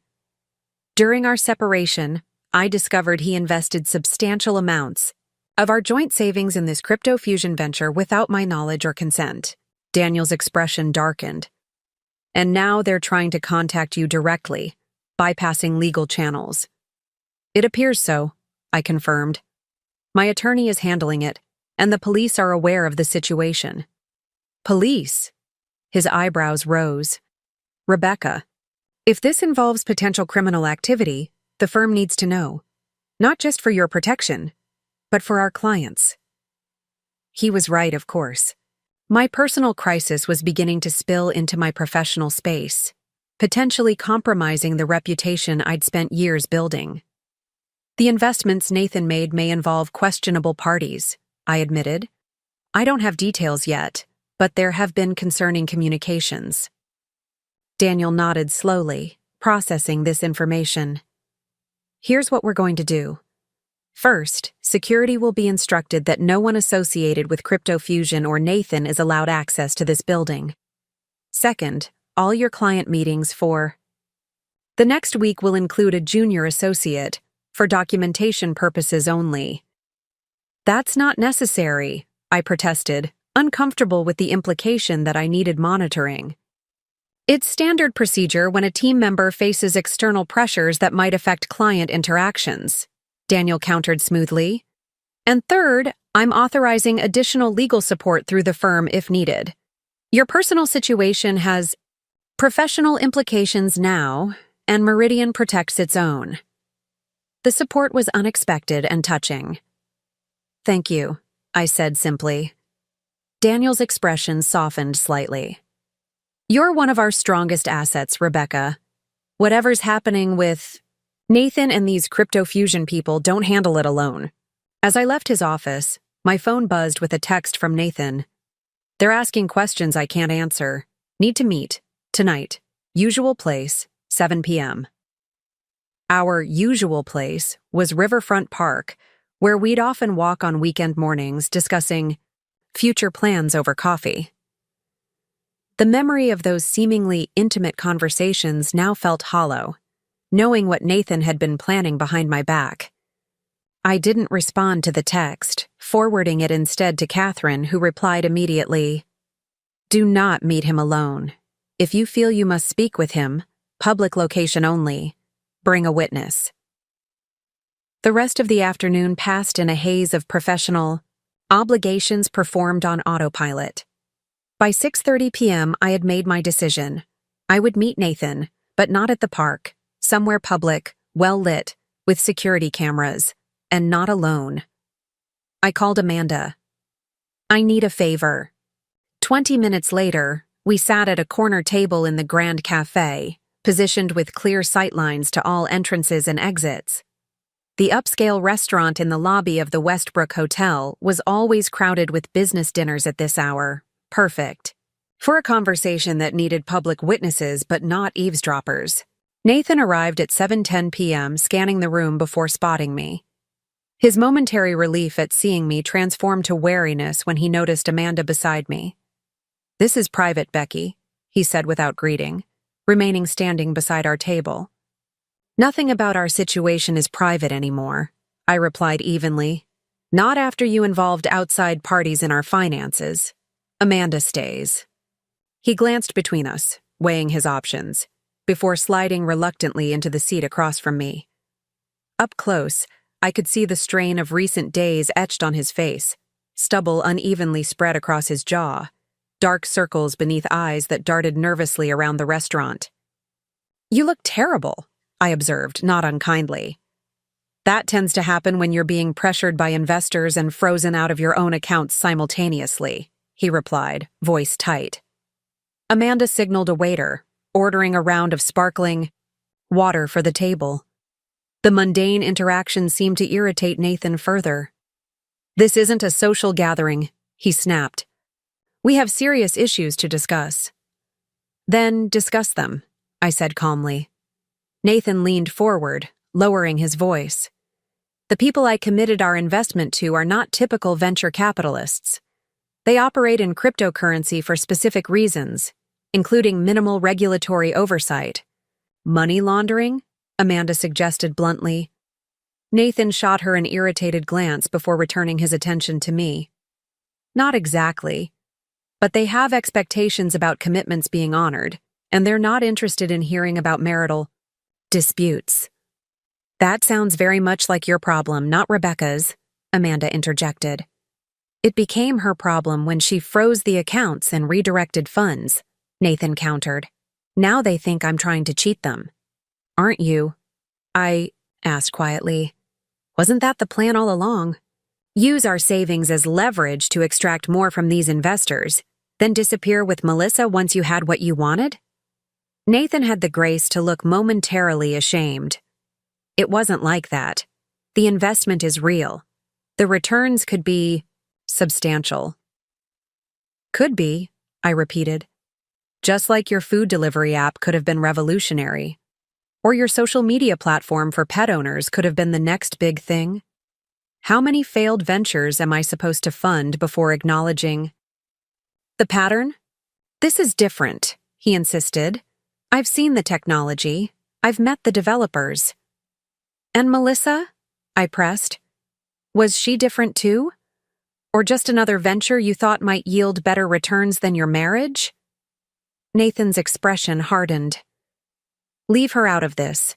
"During our separation, I discovered he invested substantial amounts of our joint savings in this Crypto Fusion venture without my knowledge or consent." Daniel's expression darkened. "And now they're trying to contact you directly, bypassing legal channels." "It appears so," I confirmed. "My attorney is handling it, and the police are aware of the situation." "Police?" His eyebrows rose. "Rebecca, if this involves potential criminal activity, the firm needs to know. Not just for your protection, but for our clients." He was right, of course. My personal crisis was beginning to spill into my professional space, potentially compromising the reputation I'd spent years building. "The investments Nathan made may involve questionable parties," I admitted. "I don't have details yet, but there have been concerning communications." Daniel nodded slowly, processing this information. "Here's what we're going to do. First, security will be instructed that no one associated with Crypto Fusion or Nathan is allowed access to this building. Second, all your client meetings for the next week will include a junior associate, for documentation purposes only." "That's not necessary," I protested, uncomfortable with the implication that I needed monitoring. "It's standard procedure when a team member faces external pressures that might affect client interactions," Daniel countered smoothly. "And third, I'm authorizing additional legal support through the firm if needed. Your personal situation has professional implications now, and Meridian protects its own." The support was unexpected and touching. "Thank you," I said simply. Daniel's expression softened slightly. "You're one of our strongest assets, Rebecca. Whatever's happening with Nathan and these Crypto Fusion people, don't handle it alone." As I left his office, my phone buzzed with a text from Nathan. "They're asking questions I can't answer. Need to meet. Tonight. Usual place, 7 p.m. Our usual place was Riverfront Park, where we'd often walk on weekend mornings discussing future plans over coffee. The memory of those seemingly intimate conversations now felt hollow, knowing what Nathan had been planning behind my back. I didn't respond to the text, forwarding it instead to Catherine, who replied immediately, "Do not meet him alone. If you feel you must speak with him, public location only. Bring a witness." The rest of the afternoon passed in a haze of professional obligations performed on autopilot. By 6:30 p.m., I had made my decision. I would meet Nathan, but not at the park, somewhere public, well-lit, with security cameras, and not alone. I called Amanda. "I need a favor." 20 minutes later, we sat at a corner table in the Grand Café, positioned with clear sightlines to all entrances and exits. The upscale restaurant in the lobby of the Westbrook Hotel was always crowded with business dinners at this hour. Perfect for a conversation that needed public witnesses but not eavesdroppers. Nathan arrived at 7:10 p.m., scanning the room before spotting me. His momentary relief at seeing me transformed to wariness when he noticed Amanda beside me. "This is private, Becky," he said without greeting, remaining standing beside our table. "Nothing about our situation is private anymore," I replied evenly. "Not after you involved outside parties in our finances. Amanda stays." He glanced between us, weighing his options, before sliding reluctantly into the seat across from me. Up close, I could see the strain of recent days etched on his face, stubble unevenly spread across his jaw, dark circles beneath eyes that darted nervously around the restaurant. "You look terrible," I observed, not unkindly. "That tends to happen when you're being pressured by investors and frozen out of your own accounts simultaneously," he replied, voice tight. Amanda signaled a waiter, ordering a round of sparkling water for the table. The mundane interaction seemed to irritate Nathan further. "This isn't a social gathering," he snapped. "We have serious issues to discuss." "Then discuss them," I said calmly. Nathan leaned forward, lowering his voice. "The people I committed our investment to are not typical venture capitalists. They operate in cryptocurrency for specific reasons, including minimal regulatory oversight." "Money laundering?" Amanda suggested bluntly. Nathan shot her an irritated glance before returning his attention to me. "Not exactly. But they have expectations about commitments being honored, and they're not interested in hearing about marital disputes." "That sounds very much like your problem, not Rebecca's," Amanda interjected. "It became her problem when she froze the accounts and redirected funds," Nathan countered. "Now they think I'm trying to cheat them." "Aren't you?" I asked quietly. "Wasn't that the plan all along? Use our savings as leverage to extract more from these investors, then disappear with Melissa once you had what you wanted?" Nathan had the grace to look momentarily ashamed. "It wasn't like that. The investment is real. The returns could be substantial." "Could be," I repeated. "Just like your food delivery app could have been revolutionary. Or your social media platform for pet owners could have been the next big thing. How many failed ventures am I supposed to fund before acknowledging the pattern?" "This is different," he insisted. "I've seen the technology. I've met the developers." "And Melissa?" I pressed. "Was she different too? Or just another venture you thought might yield better returns than your marriage?" Nathan's expression hardened. "Leave her out of this.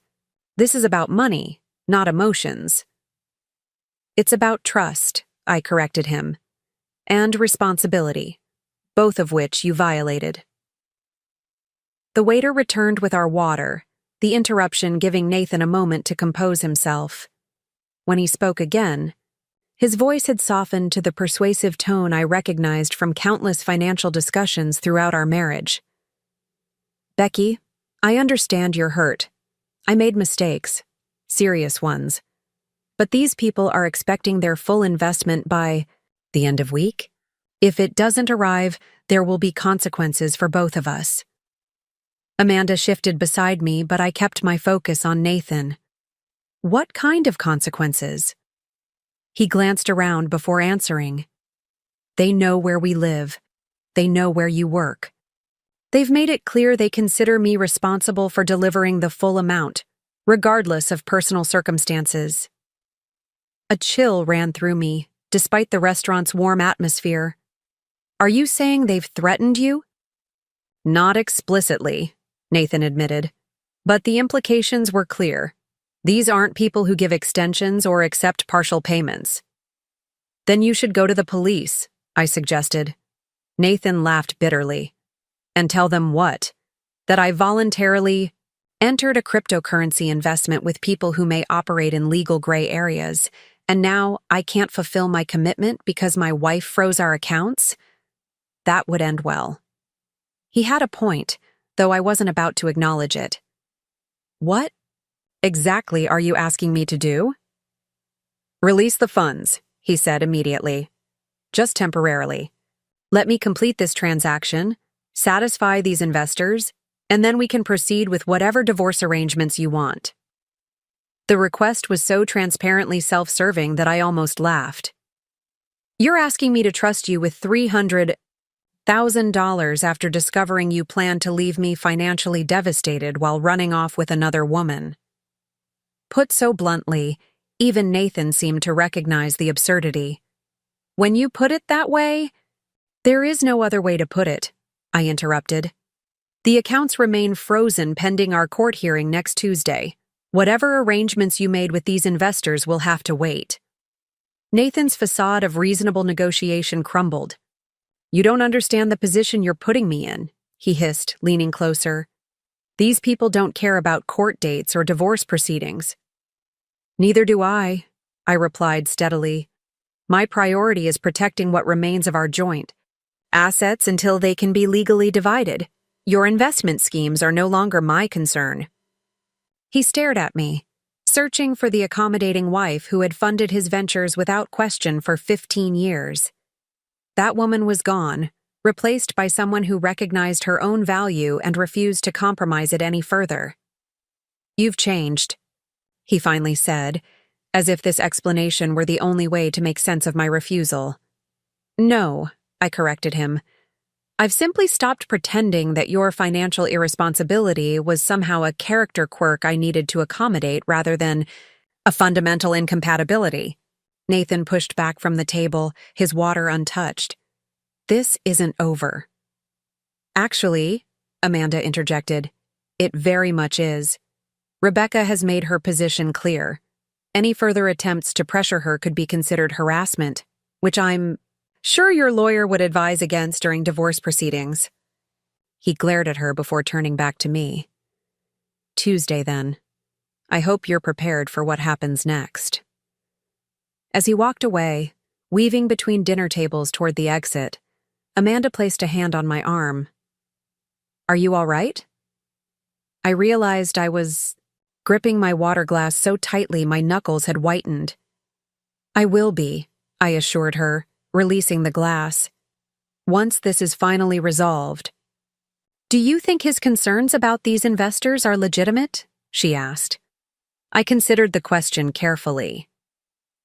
This is about money, not emotions." "It's about trust," I corrected him, "and responsibility, both of which you violated." The waiter returned with our water, the interruption giving Nathan a moment to compose himself. When he spoke again, his voice had softened to the persuasive tone I recognized from countless financial discussions throughout our marriage. "Becky, I understand you're hurt. I made mistakes, serious ones. But these people are expecting their full investment by the end of week. If it doesn't arrive, there will be consequences for both of us." Amanda shifted beside me, but I kept my focus on Nathan. "What kind of consequences?" He glanced around before answering. They know where we live. They know where you work. They've made it clear they consider me responsible for delivering the full amount, regardless of personal circumstances. A chill ran through me, despite the restaurant's warm atmosphere. Are you saying they've threatened you? Not explicitly, Nathan admitted, but the implications were clear. These aren't people who give extensions or accept partial payments. Then you should go to the police, I suggested. Nathan laughed bitterly. And tell them what? That I voluntarily entered a cryptocurrency investment with people who may operate in legal gray areas, and now I can't fulfill my commitment because my wife froze our accounts? That would end well. He had a point, though I wasn't about to acknowledge it. What exactly are you asking me to do? Release the funds, he said immediately. Just temporarily. Let me complete this transaction, satisfy these investors, and then we can proceed with whatever divorce arrangements you want. The request was so transparently self-serving that I almost laughed. You're asking me to trust you with $300,000 after discovering you plan to leave me financially devastated while running off with another woman. Put so bluntly, even Nathan seemed to recognize the absurdity. When you put it that way, there is no other way to put it, I interrupted. The accounts remain frozen pending our court hearing next Tuesday. Whatever arrangements you made with these investors will have to wait. Nathan's facade of reasonable negotiation crumbled. You don't understand the position you're putting me in, he hissed, leaning closer. These people don't care about court dates or divorce proceedings. Neither do I replied steadily. My priority is protecting what remains of our joint assets until they can be legally divided. Your investment schemes are no longer my concern. He stared at me, searching for the accommodating wife who had funded his ventures without question for 15 years. That woman was gone, replaced by someone who recognized her own value and refused to compromise it any further. You've changed, he finally said, as if this explanation were the only way to make sense of my refusal. No, I corrected him. I've simply stopped pretending that your financial irresponsibility was somehow a character quirk I needed to accommodate rather than a fundamental incompatibility. Nathan pushed back from the table, his water untouched. This isn't over. Actually, Amanda interjected, it very much is. Rebecca has made her position clear. Any further attempts to pressure her could be considered harassment, which I'm sure your lawyer would advise against during divorce proceedings. He glared at her before turning back to me. Tuesday, then. I hope you're prepared for what happens next. As he walked away, weaving between dinner tables toward the exit, Amanda placed a hand on my arm. Are you all right? I realized I was gripping my water glass so tightly my knuckles had whitened. I will be, I assured her, releasing the glass. Once this is finally resolved. Do you think his concerns about these investors are legitimate? She asked. I considered the question carefully.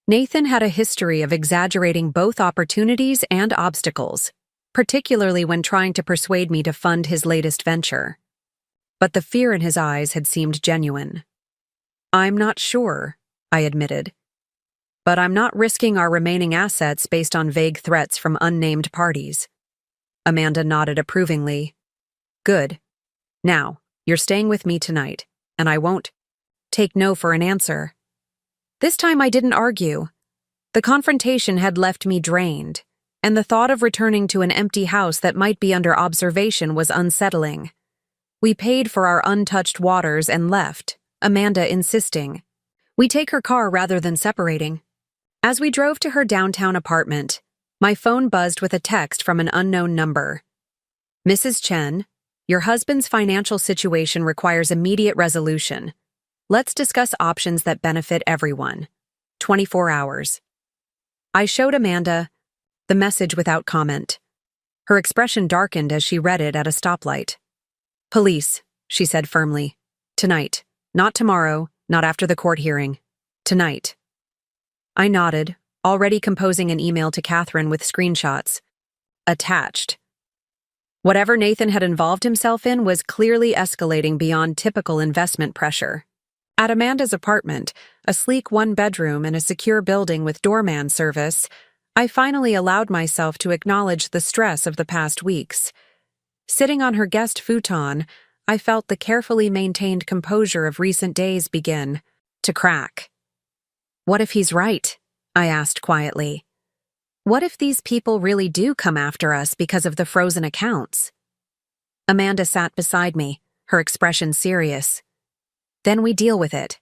Nathan had a history of exaggerating both opportunities and obstacles, particularly when trying to persuade me to fund his latest venture. But the fear in his eyes had seemed genuine. I'm not sure, I admitted. But I'm not risking our remaining assets based on vague threats from unnamed parties. Amanda nodded approvingly. Good. Now, you're staying with me tonight, and I won't take no for an answer. This time I didn't argue. The confrontation had left me drained, and the thought of returning to an empty house that might be under observation was unsettling. We paid for our untouched waters and left, Amanda insisting. We take her car rather than separating. As we drove to her downtown apartment, my phone buzzed with a text from an unknown number. Mrs. Chen, your husband's financial situation requires immediate resolution. Let's discuss options that benefit everyone. 24 hours. I showed Amanda the message without comment. Her expression darkened as she read it at a stoplight. Police, she said firmly. Tonight. Not tomorrow, not after the court hearing. Tonight. I nodded, already composing an email to Catherine with screenshots attached. Whatever Nathan had involved himself in was clearly escalating beyond typical investment pressure. At Amanda's apartment, a sleek one-bedroom in a secure building with doorman service, I finally allowed myself to acknowledge the stress of the past weeks. Sitting on her guest futon, I felt the carefully maintained composure of recent days begin to crack. What if he's right? I asked quietly. What if these people really do come after us because of the frozen accounts? Amanda sat beside me, her expression serious. Then we deal with it.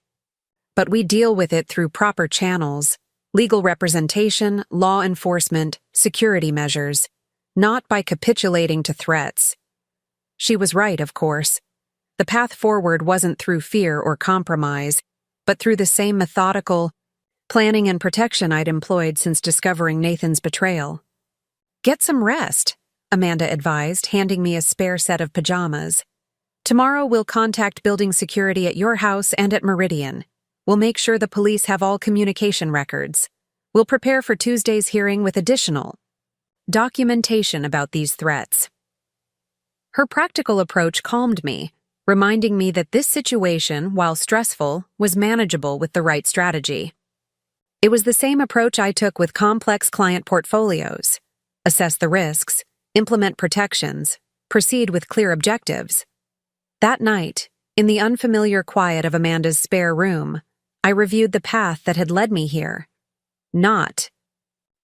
But we deal with it through proper channels, legal representation, law enforcement, security measures, not by capitulating to threats. She was right, of course. The path forward wasn't through fear or compromise, but through the same methodical planning and protection I'd employed since discovering Nathan's betrayal. Get some rest, Amanda advised, handing me a spare set of pajamas. Tomorrow we'll contact building security at your house and at Meridian. We'll make sure the police have all communication records. We'll prepare for Tuesday's hearing with additional documentation about these threats. Her practical approach calmed me, reminding me that this situation, while stressful, was manageable with the right strategy. It was the same approach I took with complex client portfolios. Assess the risks, implement protections, proceed with clear objectives. That night, in the unfamiliar quiet of Amanda's spare room, I reviewed the path that had led me here. Not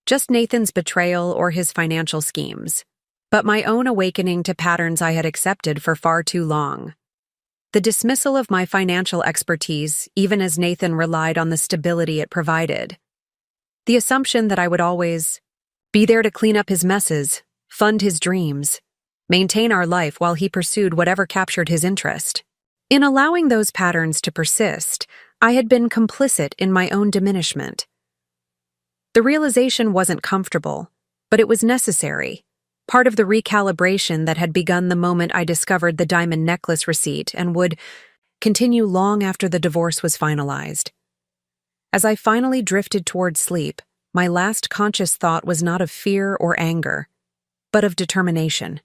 just Nathan's betrayal or his financial schemes, but my own awakening to patterns I had accepted for far too long. The dismissal of my financial expertise, even as Nathan relied on the stability it provided. The assumption that I would always be there to clean up his messes, fund his dreams, maintain our life while he pursued whatever captured his interest. In allowing those patterns to persist, I had been complicit in my own diminishment. The realization wasn't comfortable, but it was necessary, part of the recalibration that had begun the moment I discovered the diamond necklace receipt and would continue long after the divorce was finalized. As I finally drifted toward sleep, my last conscious thought was not of fear or anger, but of determination.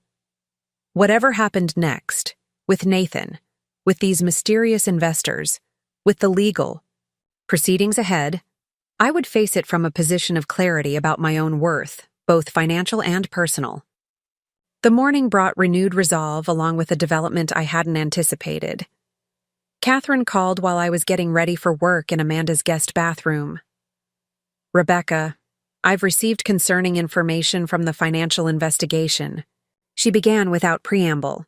Whatever happened next, with Nathan, with these mysterious investors, with the legal proceedings ahead, I would face it from a position of clarity about my own worth, both financial and personal. The morning brought renewed resolve along with a development I hadn't anticipated. Catherine called while I was getting ready for work in Amanda's guest bathroom. Rebecca, I've received concerning information from the financial investigation. She began without preamble.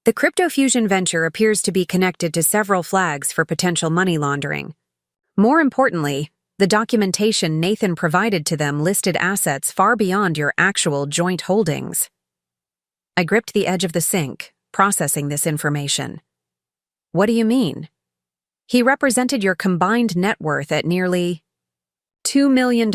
The crypto fusion venture appears to be connected to several flags for potential money laundering. More importantly, the documentation Nathan provided to them listed assets far beyond your actual joint holdings. I gripped the edge of the sink, processing this information. What do you mean? He represented your combined net worth at nearly $2 million,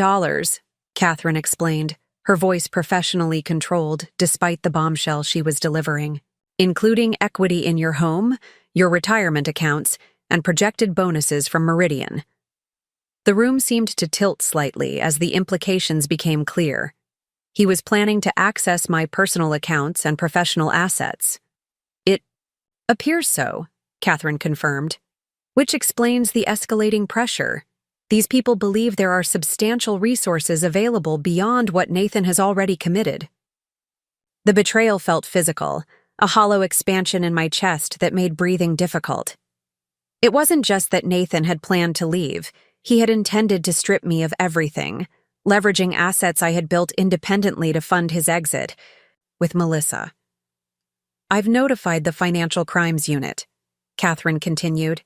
Catherine explained, her voice professionally controlled despite the bombshell she was delivering, including equity in your home, your retirement accounts, and projected bonuses from Meridian. The room seemed to tilt slightly as the implications became clear. He was planning to access my personal accounts and professional assets. It appears so, Catherine confirmed, which explains the escalating pressure. These people believe there are substantial resources available beyond what Nathan has already committed. The betrayal felt physical, a hollow expansion in my chest that made breathing difficult. It wasn't just that Nathan had planned to leave. He had intended to strip me of everything, leveraging assets I had built independently to fund his exit, with Melissa. I've notified the Financial Crimes Unit, Catherine continued.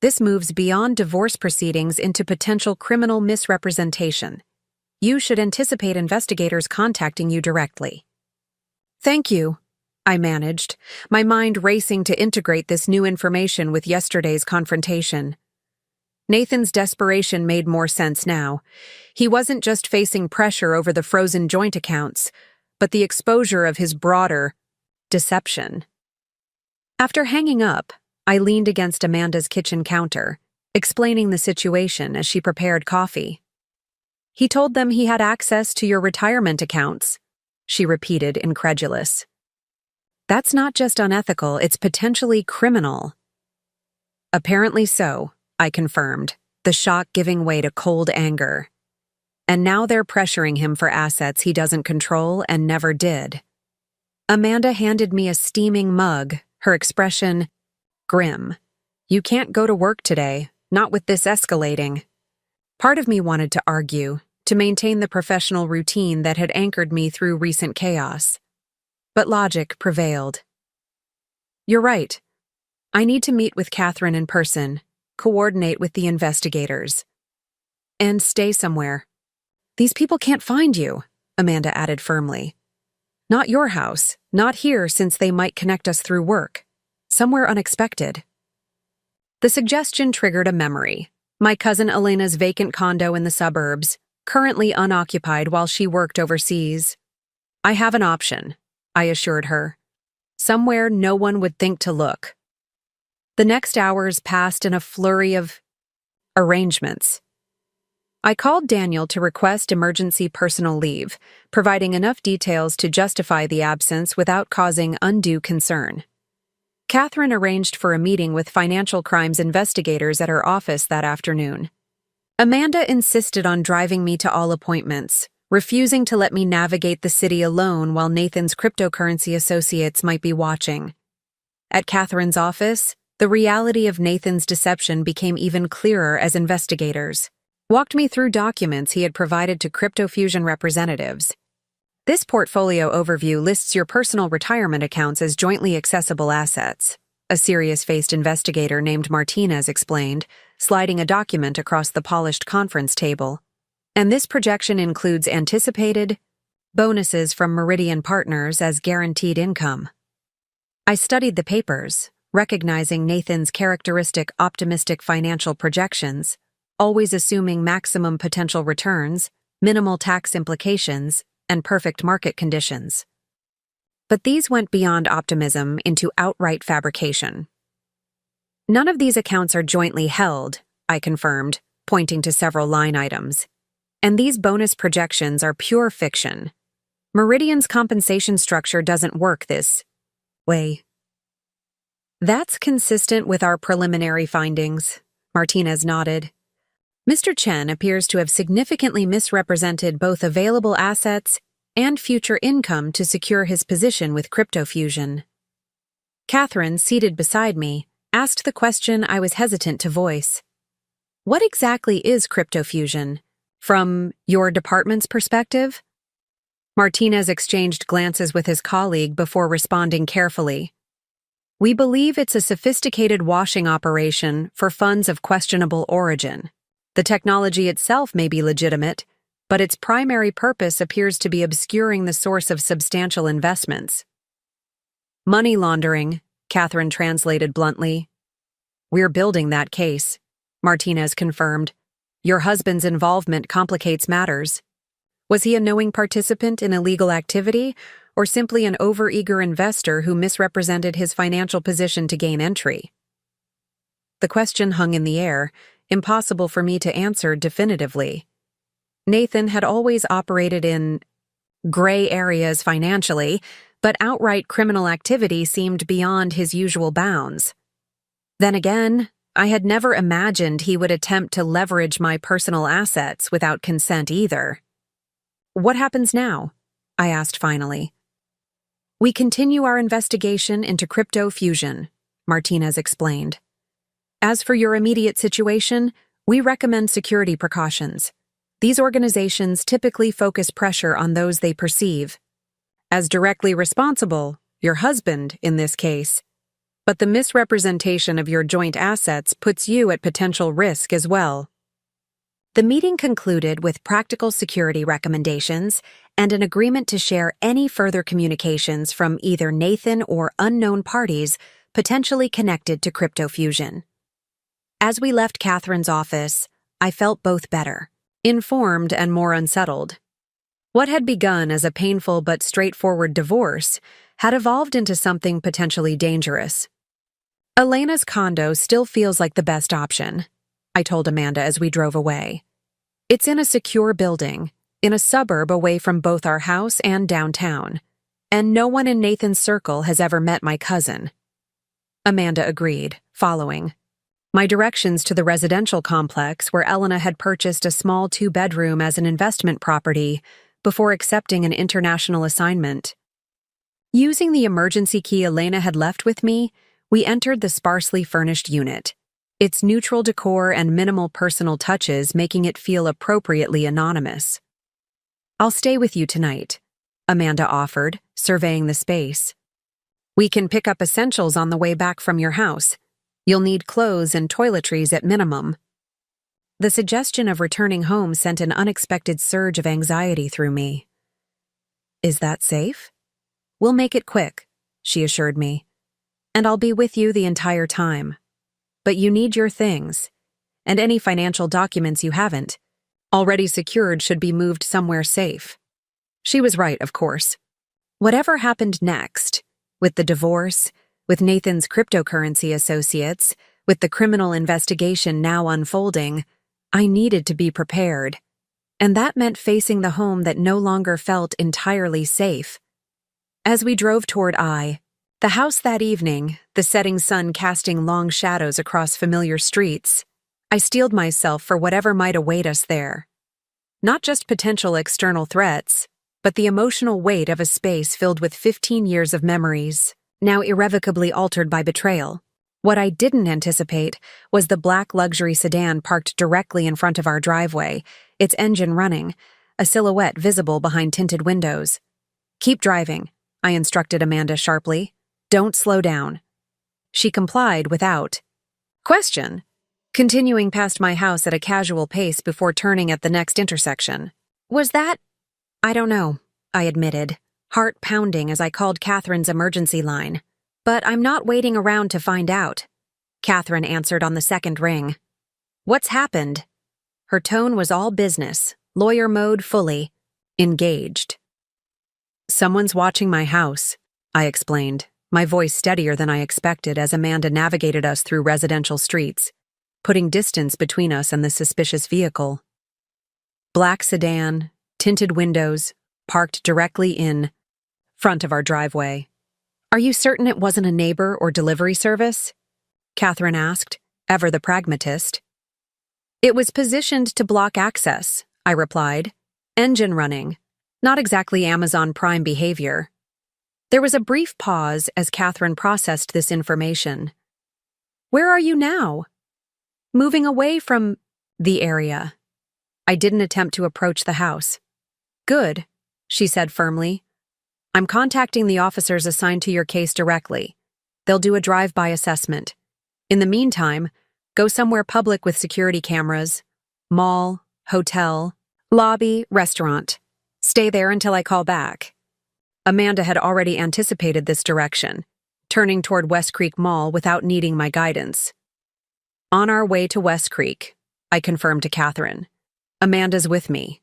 This moves beyond divorce proceedings into potential criminal misrepresentation. You should anticipate investigators contacting you directly. Thank you, I managed, my mind racing to integrate this new information with yesterday's confrontation. Nathan's desperation made more sense now. He wasn't just facing pressure over the frozen joint accounts, but the exposure of his broader deception. After hanging up, I leaned against Amanda's kitchen counter, explaining the situation as she prepared coffee. He told them he had access to your retirement accounts, she repeated, incredulous. That's not just unethical, it's potentially criminal. Apparently so, I confirmed, the shock giving way to cold anger. And now they're pressuring him for assets he doesn't control and never did. Amanda handed me a steaming mug, her expression grim. You can't go to work today, not with this escalating. Part of me wanted to argue, to maintain the professional routine that had anchored me through recent chaos. But logic prevailed. You're right. I need to meet with Catherine in person, coordinate with the investigators, and stay somewhere. These people can't find you, Amanda added firmly. Not your house, not here since they might connect us through work. Somewhere unexpected. The suggestion triggered a memory. My cousin Elena's vacant condo in the suburbs, currently unoccupied while she worked overseas. I have an option, I assured her. Somewhere no one would think to look. The next hours passed in a flurry of arrangements. I called Daniel to request emergency personal leave, providing enough details to justify the absence without causing undue concern. Catherine arranged for a meeting with financial crimes investigators at her office that afternoon. Amanda insisted on driving me to all appointments, refusing to let me navigate the city alone while Nathan's cryptocurrency associates might be watching. At Catherine's office, the reality of Nathan's deception became even clearer as investigators walked me through documents he had provided to CryptoFusion representatives. This portfolio overview lists your personal retirement accounts as jointly accessible assets, a serious-faced investigator named Martinez explained, sliding a document across the polished conference table. And this projection includes anticipated bonuses from Meridian Partners as guaranteed income. I studied the papers, recognizing Nathan's characteristic optimistic financial projections, always assuming maximum potential returns, minimal tax implications, and perfect market conditions. But these went beyond optimism into outright fabrication. None of these accounts are jointly held, I confirmed, pointing to several line items. And these bonus projections are pure fiction. Meridian's compensation structure doesn't work this way. That's consistent with our preliminary findings, Martinez nodded. Mr. Chen appears to have significantly misrepresented both available assets and future income to secure his position with CryptoFusion. Catherine, seated beside me, asked the question I was hesitant to voice. What exactly is CryptoFusion, from your department's perspective? Martinez exchanged glances with his colleague before responding carefully. We believe it's a sophisticated washing operation for funds of questionable origin. The technology itself may be legitimate, but its primary purpose appears to be obscuring the source of substantial investments. Money laundering, Catherine translated bluntly. We're building that case, Martinez confirmed. Your husband's involvement complicates matters. Was he a knowing participant in illegal activity, or simply an overeager investor who misrepresented his financial position to gain entry? The question hung in the air, impossible for me to answer definitively. Nathan had always operated in gray areas financially, but outright criminal activity seemed beyond his usual bounds. Then again, I had never imagined he would attempt to leverage my personal assets without consent either. What happens now? I asked finally. We continue our investigation into CryptoFusion, Martinez explained. As for your immediate situation, we recommend security precautions. These organizations typically focus pressure on those they perceive as directly responsible, your husband in this case. But the misrepresentation of your joint assets puts you at potential risk as well. The meeting concluded with practical security recommendations and an agreement to share any further communications from either Nathan or unknown parties potentially connected to CryptoFusion. As we left Catherine's office, I felt both better, informed and more unsettled. What had begun as a painful but straightforward divorce had evolved into something potentially dangerous. Elena's condo still feels like the best option, I told Amanda as we drove away. It's in a secure building, in a suburb away from both our house and downtown, and no one in Nathan's circle has ever met my cousin. Amanda agreed, following my directions to the residential complex where Elena had purchased a small 2-bedroom as an investment property before accepting an international assignment. Using the emergency key Elena had left with me, we entered the sparsely furnished unit, its neutral decor and minimal personal touches making it feel appropriately anonymous. "I'll stay with you tonight," Amanda offered, surveying the space. "We can pick up essentials on the way back from your house. You'll need clothes and toiletries at minimum." The suggestion of returning home sent an unexpected surge of anxiety through me. "Is that safe?" "We'll make it quick," she assured me. "And I'll be with you the entire time. But you need your things, and any financial documents you haven't already secured should be moved somewhere safe." She was right, of course. Whatever happened next, with the divorce, with Nathan's cryptocurrency associates, with the criminal investigation now unfolding, I needed to be prepared. And that meant facing the home that no longer felt entirely safe. As we drove toward the house that evening, the setting sun casting long shadows across familiar streets, I steeled myself for whatever might await us there. Not just potential external threats, but the emotional weight of a space filled with 15 years of memories, now irrevocably altered by betrayal. What I didn't anticipate was the black luxury sedan parked directly in front of our driveway, its engine running, a silhouette visible behind tinted windows. "Keep driving," I instructed Amanda sharply. "Don't slow down." She complied without question, continuing past my house at a casual pace before turning at the next intersection. "Was that—" "I don't know," I admitted, heart pounding as I called Catherine's emergency line. "But I'm not waiting around to find out." Catherine answered on the second ring. "What's happened?" Her tone was all business, lawyer mode fully engaged. "Someone's watching my house," I explained, my voice steadier than I expected as Amanda navigated us through residential streets, putting distance between us and the suspicious vehicle. Black sedan, tinted windows, parked directly in front of our driveway. "Are you certain it wasn't a neighbor or delivery service?" Catherine asked, ever the pragmatist. "It was positioned to block access," I replied. "Engine running. Not exactly Amazon Prime behavior." There was a brief pause as Catherine processed this information. "Where are you now?" "Moving away from the area." I didn't attempt to approach the house. "Good," she said firmly. "I'm contacting the officers assigned to your case directly. They'll do a drive-by assessment. In the meantime, go somewhere public with security cameras. Mall, hotel, lobby, restaurant. Stay there until I call back." Amanda had already anticipated this direction, turning toward West Creek Mall without needing my guidance. "On our way to West Creek," I confirmed to Catherine. "Amanda's with me."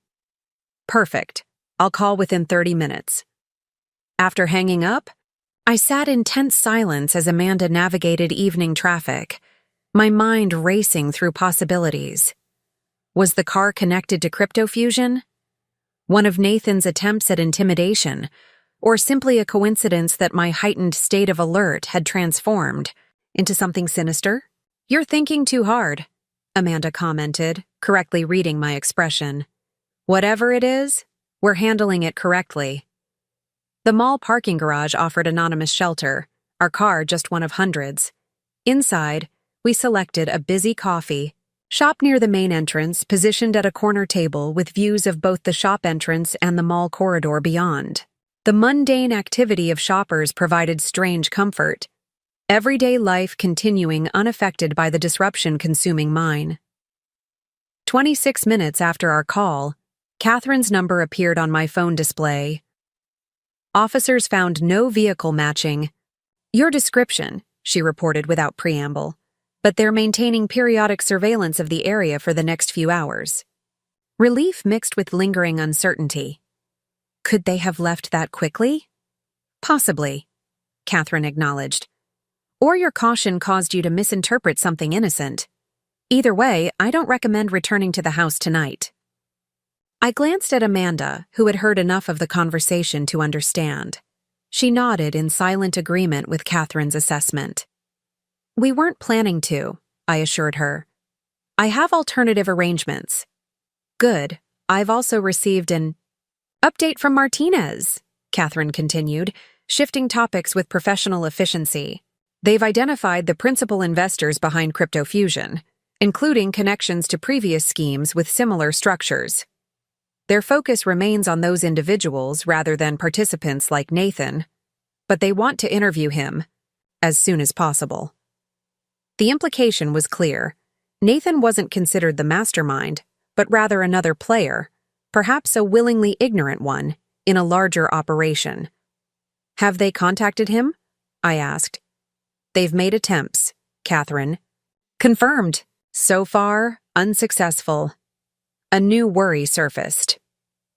"Perfect. I'll call within 30 minutes. After hanging up, I sat in tense silence as Amanda navigated evening traffic, my mind racing through possibilities. Was the car connected to cryptofusion? One of Nathan's attempts at intimidation, or simply a coincidence that my heightened state of alert had transformed into something sinister? "You're thinking too hard," Amanda commented, correctly reading my expression. "Whatever it is, we're handling it correctly." The mall parking garage offered anonymous shelter, our car just one of hundreds. Inside, we selected a busy coffee shop near the main entrance, positioned at a corner table with views of both the shop entrance and the mall corridor beyond. The mundane activity of shoppers provided strange comfort, everyday life continuing unaffected by the disruption consuming mine. 26 minutes after our call, Catherine's number appeared on my phone display. "Officers found no vehicle matching your description," she reported without preamble, "but they're maintaining periodic surveillance of the area for the next few hours." Relief mixed with lingering uncertainty. Could they have left that quickly? "Possibly," Catherine acknowledged. "Or your caution caused you to misinterpret something innocent. Either way, I don't recommend returning to the house tonight." I glanced at Amanda, who had heard enough of the conversation to understand. She nodded in silent agreement with Catherine's assessment. We weren't planning to, I assured her. I have alternative arrangements. Good. I've also received an update from Martinez, Catherine continued, shifting topics with professional efficiency. They've identified the principal investors behind Crypto Fusion, including connections to previous schemes with similar structures. Their focus remains on those individuals rather than participants like Nathan, but they want to interview him as soon as possible. The implication was clear. Nathan wasn't considered the mastermind, but rather another player, perhaps a willingly ignorant one, in a larger operation. Have they contacted him? I asked. They've made attempts, Catherine. Confirmed. So far, unsuccessful. A new worry surfaced.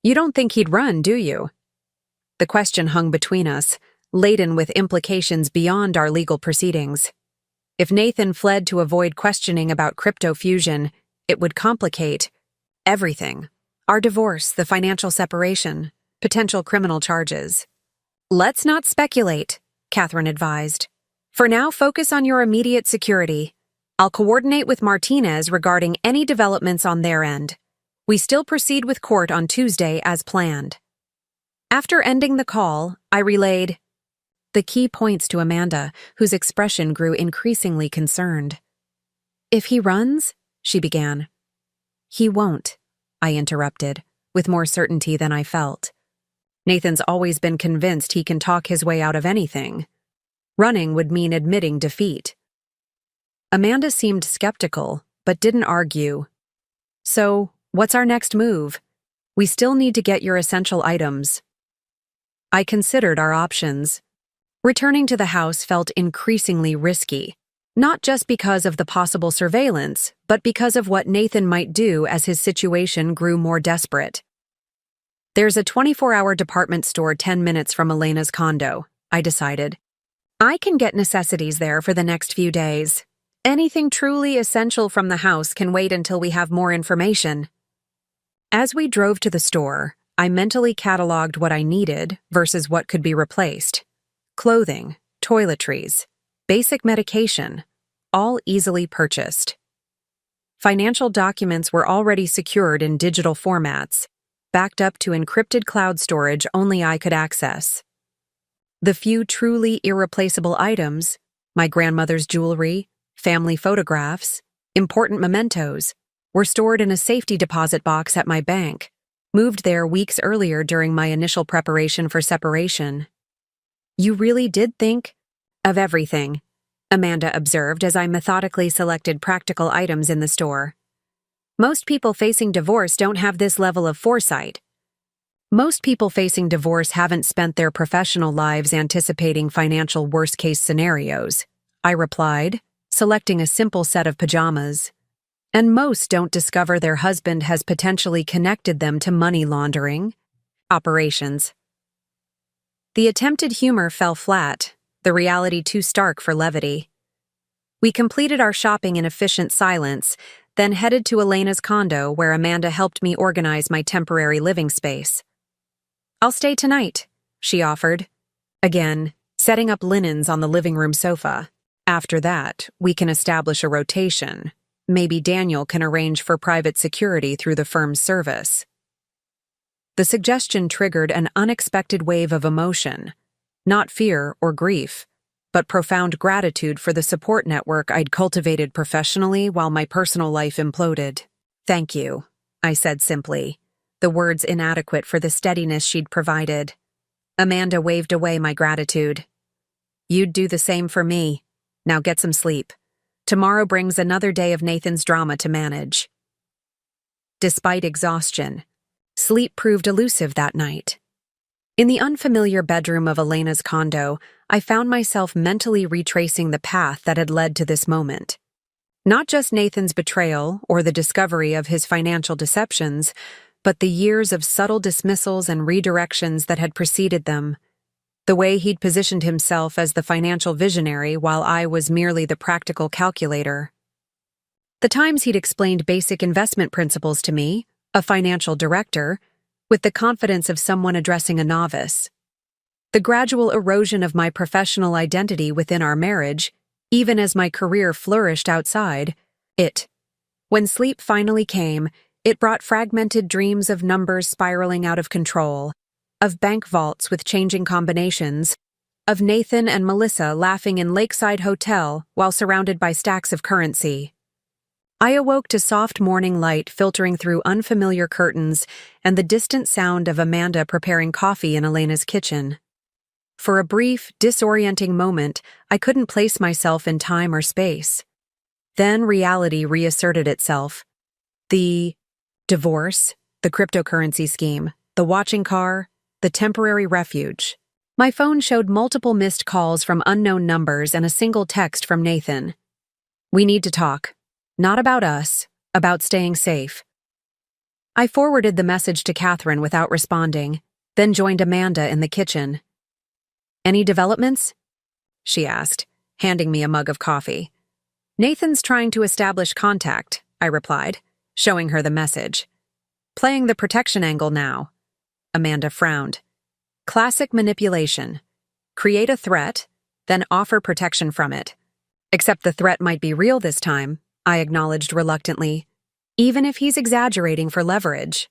You don't think he'd run, do you? The question hung between us, laden with implications beyond our legal proceedings. If Nathan fled to avoid questioning about Crypto Fusion, it would complicate everything. Our divorce, the financial separation, potential criminal charges. Let's not speculate, Catherine advised. For now, focus on your immediate security. I'll coordinate with Martinez regarding any developments on their end. We still proceed with court on Tuesday as planned. After ending the call, I relayed the key points to Amanda, whose expression grew increasingly concerned. If he runs, she began. He won't, I interrupted, with more certainty than I felt. Nathan's always been convinced he can talk his way out of anything. Running would mean admitting defeat. Amanda seemed skeptical, but didn't argue. So, what's our next move? We still need to get your essential items. I considered our options. Returning to the house felt increasingly risky, not just because of the possible surveillance, but because of what Nathan might do as his situation grew more desperate. There's a 24-hour department store 10 minutes from Elena's condo, I decided. I can get necessities there for the next few days. Anything truly essential from the house can wait until we have more information. As we drove to the store, I mentally cataloged what I needed versus what could be replaced. Clothing, toiletries, basic medication, all easily purchased. Financial documents were already secured in digital formats, backed up to encrypted cloud storage only I could access. The few truly irreplaceable items, my grandmother's jewelry, family photographs, important mementos, were stored in a safety deposit box at my bank, moved there weeks earlier during my initial preparation for separation. You really did think of everything, Amanda observed as I methodically selected practical items in the store. Most people facing divorce don't have this level of foresight. Most people facing divorce haven't spent their professional lives anticipating financial worst-case scenarios, I replied, selecting a simple set of pajamas. And most don't discover their husband has potentially connected them to money laundering operations. The attempted humor fell flat, the reality too stark for levity. We completed our shopping in efficient silence, then headed to Elena's condo where Amanda helped me organize my temporary living space. I'll stay tonight, she offered, again, setting up linens on the living room sofa. After that, we can establish a rotation. Maybe Daniel can arrange for private security through the firm's service. The suggestion triggered an unexpected wave of emotion, not fear or grief, but profound gratitude for the support network I'd cultivated professionally while my personal life imploded. Thank you, I said simply, the words inadequate for the steadiness she'd provided. Amanda waved away my gratitude. You'd do the same for me. Now get some sleep. Tomorrow brings another day of Nathan's drama to manage. Despite exhaustion, sleep proved elusive that night. In the unfamiliar bedroom of Elena's condo, I found myself mentally retracing the path that had led to this moment. Not just Nathan's betrayal or the discovery of his financial deceptions, but the years of subtle dismissals and redirections that had preceded them. The way he'd positioned himself as the financial visionary while I was merely the practical calculator. The times he'd explained basic investment principles to me, a financial director, with the confidence of someone addressing a novice. The gradual erosion of my professional identity within our marriage, even as my career flourished outside, it. When sleep finally came, it brought fragmented dreams of numbers spiraling out of control, of bank vaults with changing combinations, of Nathan and Melissa laughing in Lakeside Hotel while surrounded by stacks of currency. I awoke to soft morning light filtering through unfamiliar curtains and the distant sound of Amanda preparing coffee in Elena's kitchen. For a brief, disorienting moment, I couldn't place myself in time or space. Then reality reasserted itself. The divorce, the cryptocurrency scheme, the watching car, the temporary refuge. My phone showed multiple missed calls from unknown numbers and a single text from Nathan. "We need to talk. Not about us, about staying safe." I forwarded the message to Catherine without responding, then joined Amanda in the kitchen. "Any developments?" she asked, handing me a mug of coffee. "Nathan's trying to establish contact," I replied, showing her the message. "Playing the protection angle now." Amanda frowned. "Classic manipulation. Create a threat, then offer protection from it. Except the threat might be real this time," I acknowledged reluctantly, "even if he's exaggerating for leverage."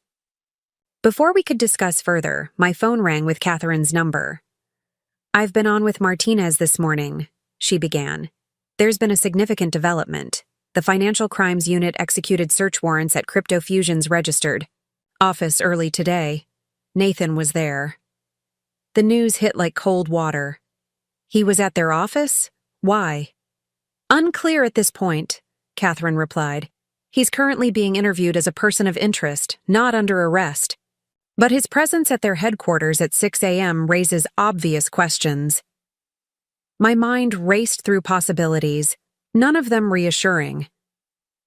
Before we could discuss further, my phone rang with Catherine's number. "I've been on with Martinez this morning," she began. "There's been a significant development. The Financial Crimes Unit executed search warrants at Crypto Fusion's registered office early today. Nathan was there." The news hit like cold water. "He was at their office? Why?" "Unclear at this point," Catherine replied. "He's currently being interviewed as a person of interest, not under arrest. But his presence at their headquarters at 6 a.m. raises obvious questions." My mind raced through possibilities, none of them reassuring.